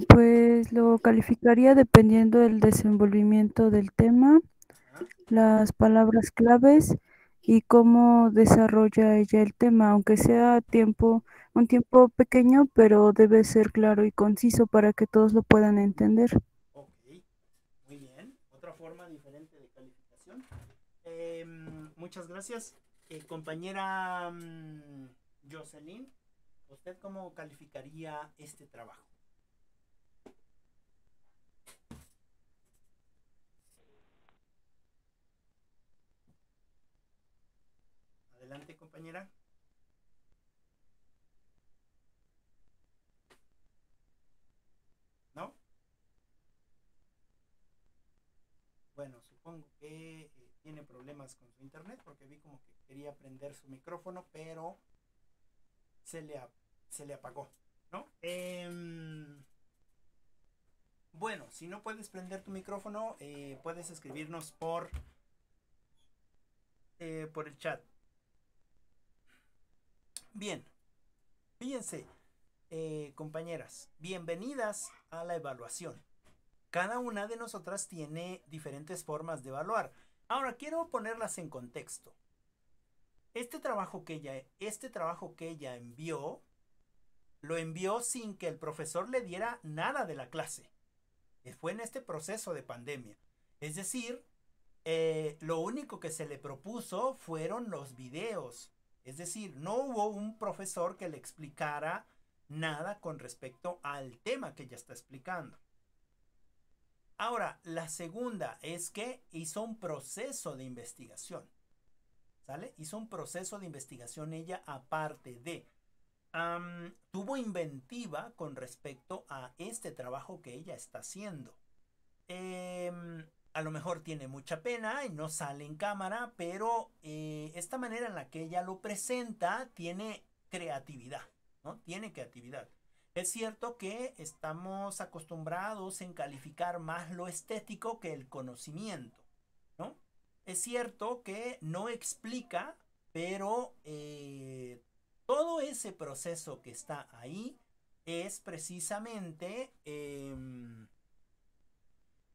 [SPEAKER 4] Pues lo calificaría dependiendo del desenvolvimiento del tema, las palabras claves y cómo desarrolla ella el tema, aunque un tiempo pequeño, pero debe ser claro y conciso para que todos lo puedan entender.
[SPEAKER 1] Ok, muy bien. Otra forma diferente de calificación. Muchas gracias. Compañera Jocelyn, ¿usted cómo calificaría este trabajo? Adelante, compañera. ¿No? Bueno, supongo que tiene problemas con su internet porque vi como que quería prender su micrófono, pero se le apagó, ¿no? Bueno, si no puedes prender tu micrófono, puedes escribirnos por el chat. Bien, fíjense, compañeras, bienvenidas a la evaluación. Cada una de nosotras tiene diferentes formas de evaluar. Ahora, quiero ponerlas en contexto. Este trabajo que ella envió, lo envió sin que el profesor le diera nada de la clase. Fue en este proceso de pandemia. Es decir, lo único que se le propuso fueron los videos. Es decir, no hubo un profesor que le explicara nada con respecto al tema que ella está explicando. Ahora, la segunda es que hizo un proceso de investigación. ¿Sale? Hizo un proceso de investigación ella aparte de... tuvo inventiva con respecto a este trabajo que ella está haciendo. A lo mejor tiene mucha pena y no sale en cámara, pero esta manera en la que ella lo presenta tiene creatividad, ¿no? Tiene creatividad. Es cierto que estamos acostumbrados en calificar más lo estético que el conocimiento, ¿no? Es cierto que no explica, pero todo ese proceso que está ahí es precisamente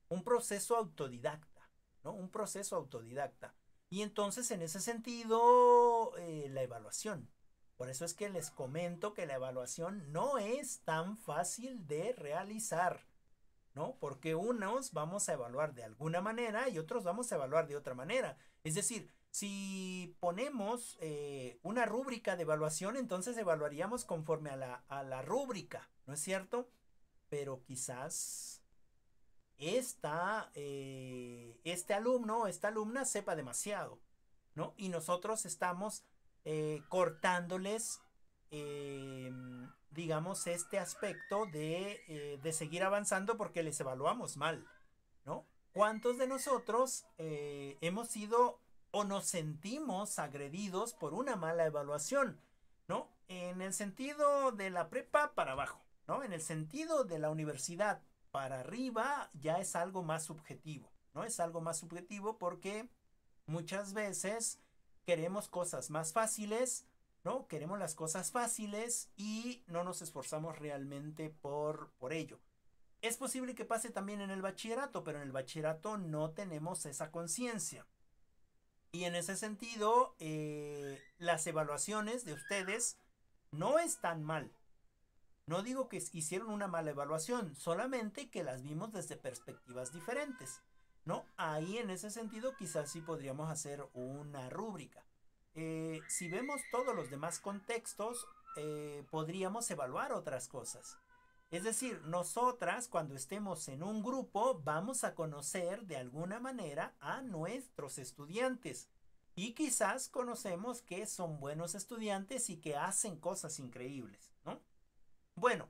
[SPEAKER 1] un proceso autodidacta, ¿no? Un proceso autodidacta. Y entonces en ese sentido, la evaluación. Por eso es que les comento que la evaluación no es tan fácil de realizar, ¿no? Porque unos vamos a evaluar de alguna manera y otros vamos a evaluar de otra manera. Es decir, si ponemos una rúbrica de evaluación, entonces evaluaríamos conforme a la rúbrica, ¿no es cierto? Pero quizás este alumno, esta alumna sepa demasiado, ¿no? Y nosotros estamos cortándoles, digamos, este aspecto de seguir avanzando porque les evaluamos mal, ¿no? ¿Cuántos de nosotros hemos sido o nos sentimos agredidos por una mala evaluación, ¿no? En el sentido de la prepa para abajo, ¿no? En el sentido de la universidad para arriba ya es algo más subjetivo, ¿no? Es algo más subjetivo porque muchas veces queremos cosas más fáciles, ¿no? Queremos las cosas fáciles y no nos esforzamos realmente por ello. Es posible que pase también en el bachillerato, pero en el bachillerato no tenemos esa conciencia. Y en ese sentido, las evaluaciones de ustedes no están mal. No digo que hicieron una mala evaluación, solamente que las vimos desde perspectivas diferentes, ¿no? Ahí en ese sentido quizás sí podríamos hacer una rúbrica. Si vemos todos los demás contextos, podríamos evaluar otras cosas. Es decir, nosotras cuando estemos en un grupo vamos a conocer de alguna manera a nuestros estudiantes. Y quizás conocemos que son buenos estudiantes y que hacen cosas increíbles, ¿no? Bueno,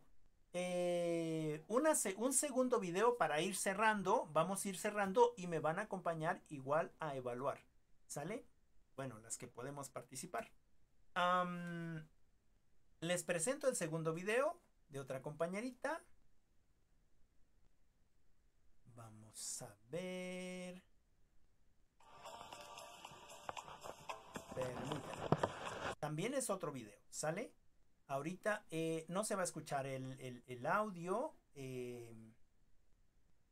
[SPEAKER 1] un segundo video para ir cerrando. Vamos a ir cerrando y me van a acompañar igual a evaluar. ¿Sale? Bueno, las que podemos participar. Les presento el segundo video de otra compañerita. Vamos a ver. Permítanme. También es otro video, ¿sale? Ahorita no se va a escuchar el audio,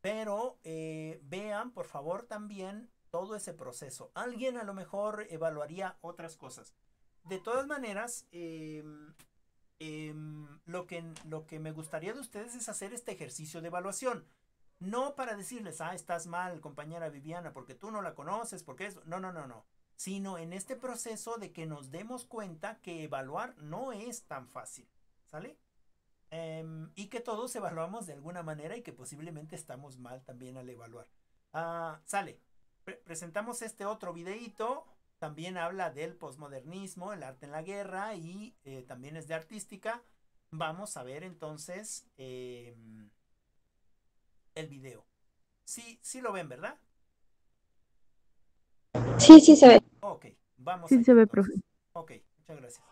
[SPEAKER 1] pero vean por favor también todo ese proceso. Alguien a lo mejor evaluaría otras cosas. De todas maneras, lo que me gustaría de ustedes es hacer este ejercicio de evaluación. No para decirles, estás mal, compañera Viviana, porque tú no la conoces, porque eso. No, no, no, no. Sino en este proceso de que nos demos cuenta que evaluar no es tan fácil. ¿Sale? Y que todos evaluamos de alguna manera y que posiblemente estamos mal también al evaluar. Sale. Presentamos este otro videíto. También habla del posmodernismo, el arte en la guerra y también es de artística. Vamos a ver entonces el video. Sí, sí lo ven, ¿verdad?
[SPEAKER 3] Sí, sí se ve.
[SPEAKER 1] Ok, vamos
[SPEAKER 4] Sí
[SPEAKER 1] allá,
[SPEAKER 4] se ve,
[SPEAKER 1] entonces.
[SPEAKER 4] profe.
[SPEAKER 1] Ok, muchas gracias.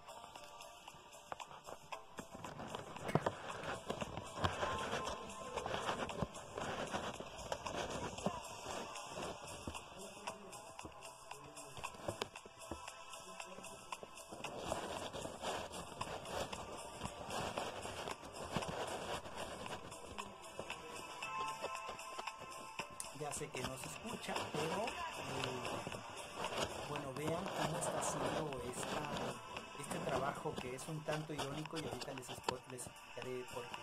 [SPEAKER 1] Ya sé que no se escucha, pero bueno, vean cómo está haciendo este trabajo que es un tanto irónico y ahorita les explicaré por qué.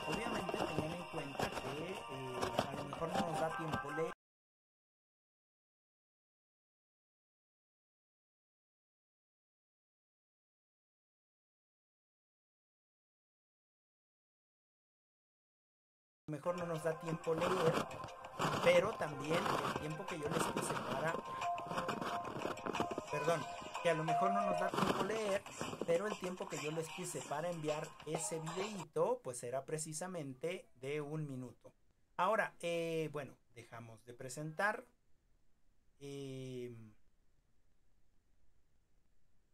[SPEAKER 1] Obviamente tengan en cuenta que a lo mejor no nos da tiempo leer. A lo mejor no nos da tiempo leer, pero también el tiempo que yo les puse para... Perdón, que a lo mejor no nos da tiempo leer, pero el tiempo que yo les puse para enviar ese videíto, pues era precisamente de 1 minuto. Ahora, bueno, dejamos de presentar.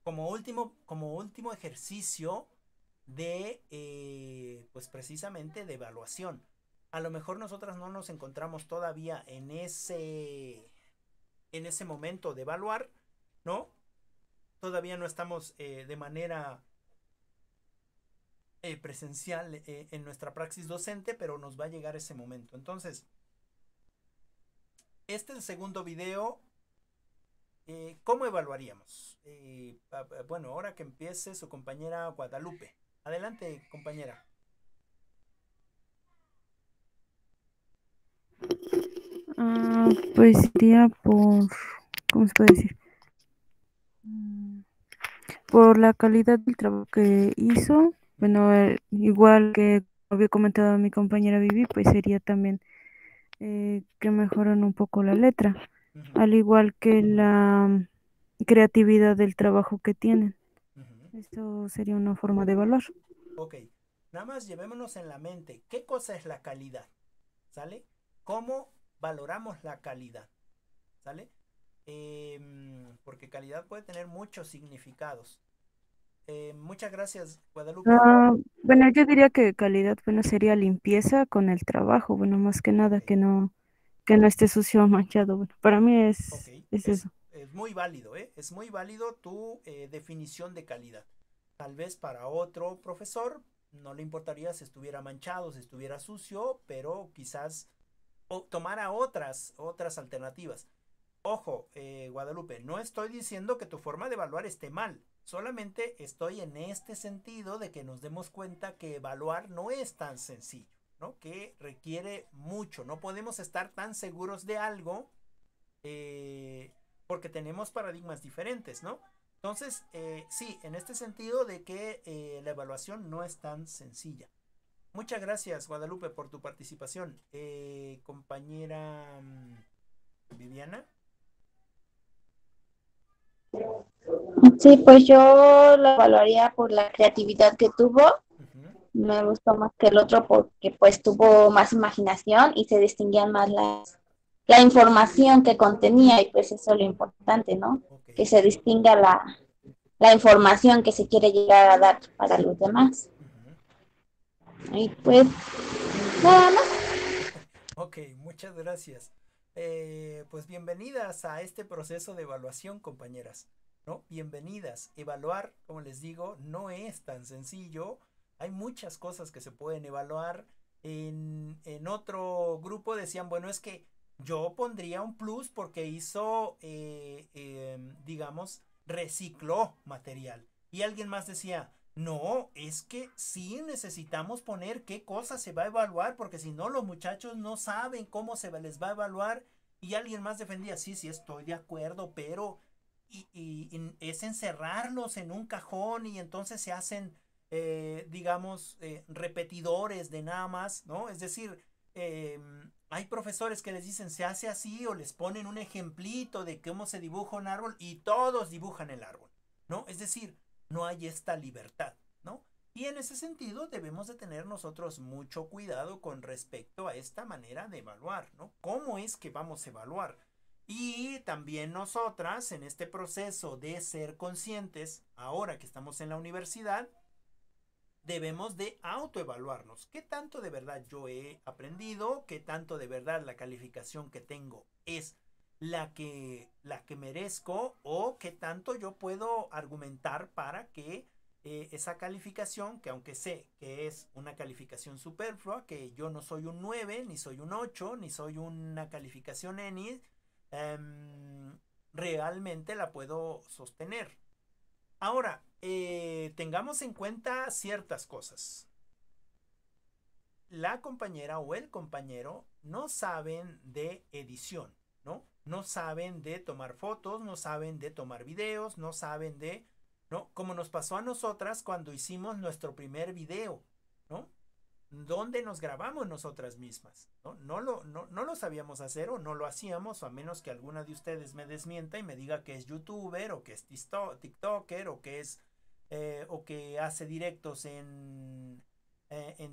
[SPEAKER 1] Como último ejercicio de, pues precisamente de evaluación. A lo mejor nosotras no nos encontramos todavía en ese momento de evaluar, ¿no? Todavía no estamos de manera presencial en nuestra praxis docente, pero nos va a llegar ese momento. Entonces, este es el segundo video. ¿Cómo evaluaríamos? Bueno, ahora que empiece su compañera Guadalupe. Adelante, compañera.
[SPEAKER 4] Pues iría ¿cómo se puede decir? Por la calidad del trabajo que hizo. Bueno, igual que había comentado mi compañera Vivi, pues sería también que mejoran un poco la letra, al igual que la creatividad del trabajo que tienen. Esto sería una forma de evaluar.
[SPEAKER 1] Ok, nada más llevémonos en la mente, ¿qué cosa es la calidad? ¿Sale? ¿Cómo valoramos la calidad? ¿Sale? Porque calidad puede tener muchos significados. Muchas gracias, Guadalupe.
[SPEAKER 4] Bueno, yo diría que calidad, bueno, sería limpieza con el trabajo, bueno, más que nada
[SPEAKER 1] Ok.
[SPEAKER 4] que no esté sucio o manchado. Bueno, para mí
[SPEAKER 1] Ok,
[SPEAKER 4] es eso.
[SPEAKER 1] es muy válido, ¿eh? Es muy válido tu definición de calidad. Tal vez para otro profesor no le importaría si estuviera manchado, si estuviera sucio, pero quizás tomara otras alternativas. Ojo, Guadalupe, no estoy diciendo que tu forma de evaluar esté mal. Solamente estoy en este sentido de que nos demos cuenta que evaluar no es tan sencillo, ¿no? Que requiere mucho. No podemos estar tan seguros de algo porque tenemos paradigmas diferentes, ¿no? Entonces, sí, en este sentido de que la evaluación no es tan sencilla. Muchas gracias, Guadalupe, por tu participación. Compañera Viviana.
[SPEAKER 3] Sí, pues yo lo evaluaría por la creatividad que tuvo. Me gustó más que el otro porque pues tuvo más imaginación y se distinguían más la información que contenía y pues eso es lo importante, ¿no?
[SPEAKER 1] Okay.
[SPEAKER 3] Que se distinga la información que se quiere llegar a dar para los demás. Y pues nada más.
[SPEAKER 1] Ok, muchas gracias. Pues bienvenidas a este proceso de evaluación, compañeras, ¿no? Bienvenidas. Evaluar, como les digo, no es tan sencillo. Hay muchas cosas que se pueden evaluar. En otro grupo decían, bueno, es que yo pondría un plus porque hizo, digamos, recicló material. Y alguien más decía, no, es que sí necesitamos poner qué cosa se va a evaluar, porque si no los muchachos no saben cómo se les va a evaluar. Y alguien más defendía, sí, sí, estoy de acuerdo, pero y es encerrarlos en un cajón y entonces se hacen, digamos, repetidores de nada más, ¿no? Es decir, hay profesores que les dicen se hace así o les ponen un ejemplito de cómo se dibuja un árbol y todos dibujan el árbol, ¿no? Es decir, no hay esta libertad, ¿no? Y en ese sentido debemos de tener nosotros mucho cuidado con respecto a esta manera de evaluar, ¿no? ¿Cómo es que vamos a evaluar? Y también nosotras en este proceso de ser conscientes, ahora que estamos en la universidad, debemos de autoevaluarnos. ¿Qué tanto de verdad yo he aprendido? ¿Qué tanto de verdad la calificación que tengo es la que merezco? ¿O qué tanto yo puedo argumentar para que esa calificación, que aunque sé que es una calificación superflua, que yo no soy un 9 ni soy un 8 ni soy una calificación ENI, realmente la puedo sostener? Ahora, tengamos en cuenta ciertas cosas. La compañera o el compañero no saben de edición, ¿no? No saben de tomar fotos, no saben de tomar videos, no saben de, ¿no? Como nos pasó a nosotras cuando hicimos nuestro primer video, ¿no? Donde nos grabamos nosotras mismas, ¿no? No lo sabíamos hacer o no lo hacíamos, a menos que alguna de ustedes me desmienta y me diga que es youtuber o que es tiktoker o que es o que hace directos en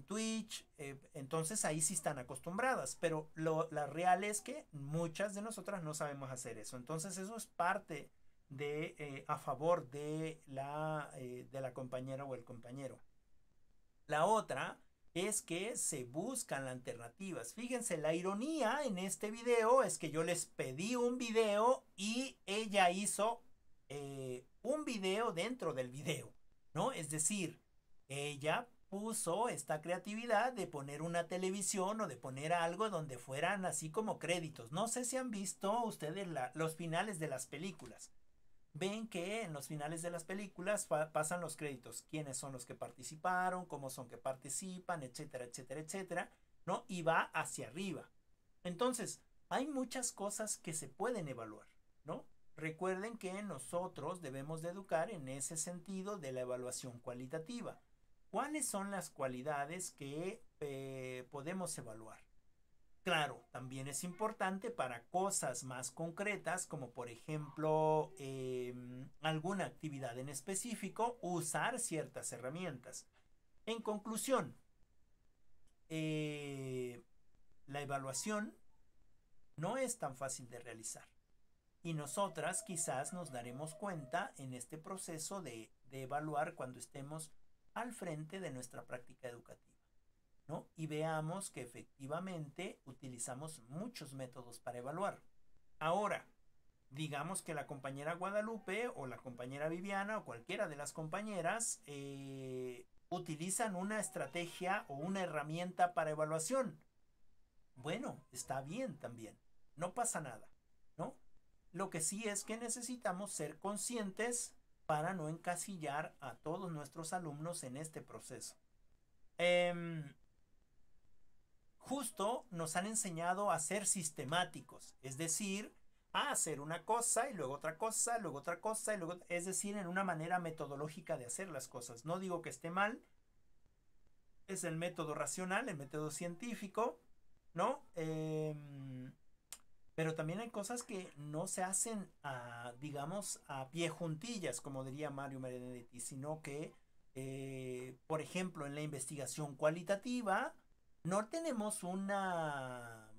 [SPEAKER 1] Twitch. Entonces ahí sí están acostumbradas, pero la real es que muchas de nosotras no sabemos hacer eso. Entonces eso es parte de a favor de la compañera o el compañero. La otra es que se buscan alternativas. Fíjense, la ironía en este video es que yo les pedí un video y ella hizo un video dentro del video, ¿no? Es decir, ella puso esta creatividad de poner una televisión o de poner algo donde fueran así como créditos. No sé si han visto ustedes los finales de las películas. Ven que en los finales de las películas pasan los créditos, quiénes son los que participaron, cómo son que participan, etcétera, etcétera, etcétera, ¿no? Y va hacia arriba. Entonces, hay muchas cosas que se pueden evaluar, ¿no? Recuerden que nosotros debemos de educar en ese sentido de la evaluación cualitativa. ¿Cuáles son las cualidades que podemos evaluar? Claro, también es importante para cosas más concretas, como por ejemplo alguna actividad en específico, usar ciertas herramientas. En conclusión, la evaluación no es tan fácil de realizar. Y nosotras quizás nos daremos cuenta en este proceso de evaluar cuando estemos al frente de nuestra práctica educativa, ¿no? Y veamos que efectivamente utilizamos muchos métodos para evaluar. Ahora, digamos que la compañera Guadalupe o la compañera Viviana o cualquiera de las compañeras utilizan una estrategia o una herramienta para evaluación. Bueno, está bien también, no pasa nada, ¿no? Lo que sí es que necesitamos ser conscientes para no encasillar a todos nuestros alumnos en este proceso. Justo nos han enseñado a ser sistemáticos, es decir, a hacer una cosa y luego otra cosa, luego otra cosa y luego, es decir, en una manera metodológica de hacer las cosas. No digo que esté mal, es el método racional, el método científico, ¿no? Pero también hay cosas que no se hacen digamos, a pie juntillas, como diría Mario Marinetti, sino que, por ejemplo, en la investigación cualitativa, no tenemos una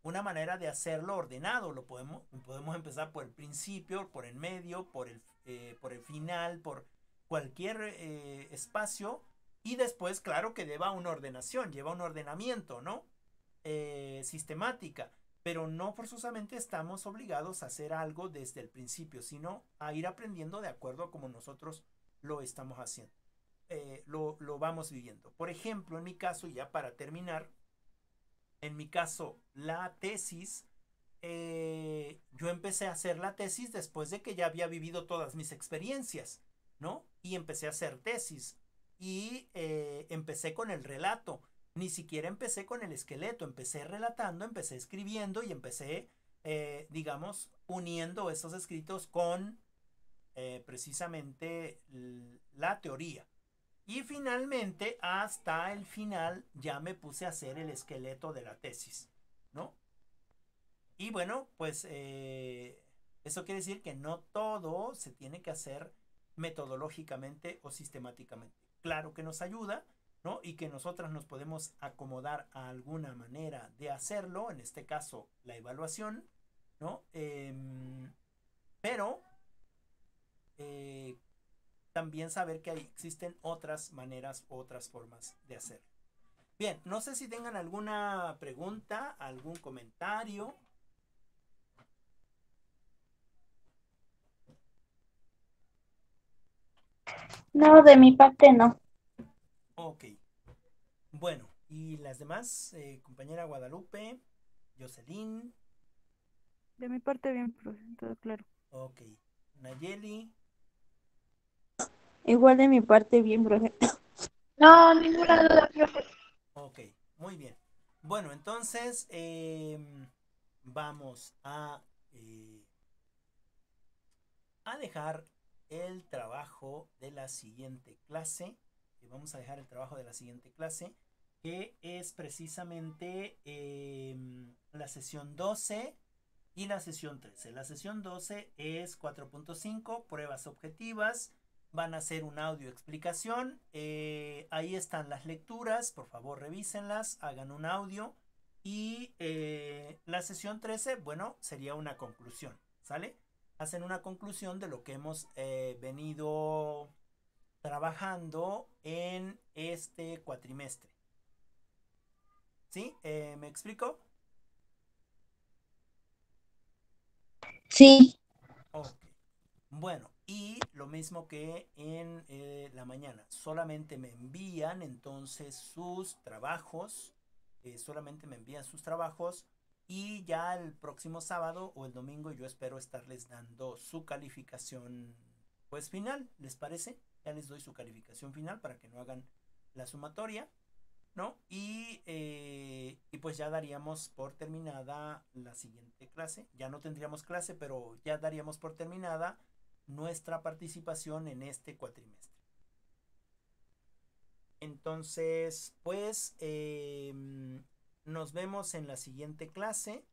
[SPEAKER 1] manera de hacerlo ordenado. Podemos empezar por el principio, por el medio, por el final, por cualquier espacio, Y después, claro que lleva una ordenación, lleva un ordenamiento, ¿no? Sistemática, pero no forzosamente estamos obligados a hacer algo desde el principio, sino a ir aprendiendo de acuerdo a como nosotros lo estamos haciendo, lo vamos viviendo. Por ejemplo, en mi caso, ya para terminar, en mi caso, la tesis, yo empecé a hacer la tesis después de que ya había vivido todas mis experiencias, ¿no? Y empecé a hacer tesis y empecé con el relato. Ni siquiera empecé con el esqueleto, empecé relatando, empecé escribiendo y empecé, digamos, uniendo esos escritos con precisamente la teoría. Y finalmente, hasta el final, ya me puse a hacer el esqueleto de la tesis, ¿no? Y bueno, pues eso quiere decir que no todo se tiene que hacer metodológicamente o sistemáticamente. Claro que nos ayuda, ¿no? Y que nosotras nos podemos acomodar a alguna manera de hacerlo, en este caso la evaluación, ¿no? Pero también saber que existen otras maneras, otras formas de hacerlo. Bien, no sé si tengan alguna pregunta, algún comentario.
[SPEAKER 3] No, de mi parte no.
[SPEAKER 1] Ok. Bueno, y las demás, compañera Guadalupe, Jocelyn.
[SPEAKER 4] De mi parte bien, profe, todo claro.
[SPEAKER 1] Ok. Nayeli.
[SPEAKER 3] Igual de mi parte bien, profe.
[SPEAKER 2] No, ninguna duda, profe.
[SPEAKER 1] Ok, muy bien. Bueno, entonces vamos a dejar el trabajo de la siguiente clase. Vamos a dejar el trabajo de la siguiente clase, que es precisamente la sesión 12 y la sesión 13. La sesión 12 es 4.5, pruebas objetivas. Van a hacer un audio explicación. Ahí están las lecturas, por favor revísenlas, hagan un audio. Y la sesión 13, bueno, sería una conclusión, ¿sale? Hacen una conclusión de lo que hemos venido trabajando en este cuatrimestre. ¿Sí? ¿Me explico?
[SPEAKER 3] Sí.
[SPEAKER 1] Ok. Bueno, y lo mismo que en la mañana. Solamente me envían entonces sus trabajos. Solamente me envían sus trabajos. Y ya el próximo sábado o el domingo yo espero estarles dando su calificación pues final. ¿Les parece? Ya les doy su calificación final para que no hagan la sumatoria, ¿no? Y pues ya daríamos por terminada la siguiente clase. Ya no tendríamos clase, pero ya daríamos por terminada nuestra participación en este cuatrimestre. Entonces, pues nos vemos en la siguiente clase.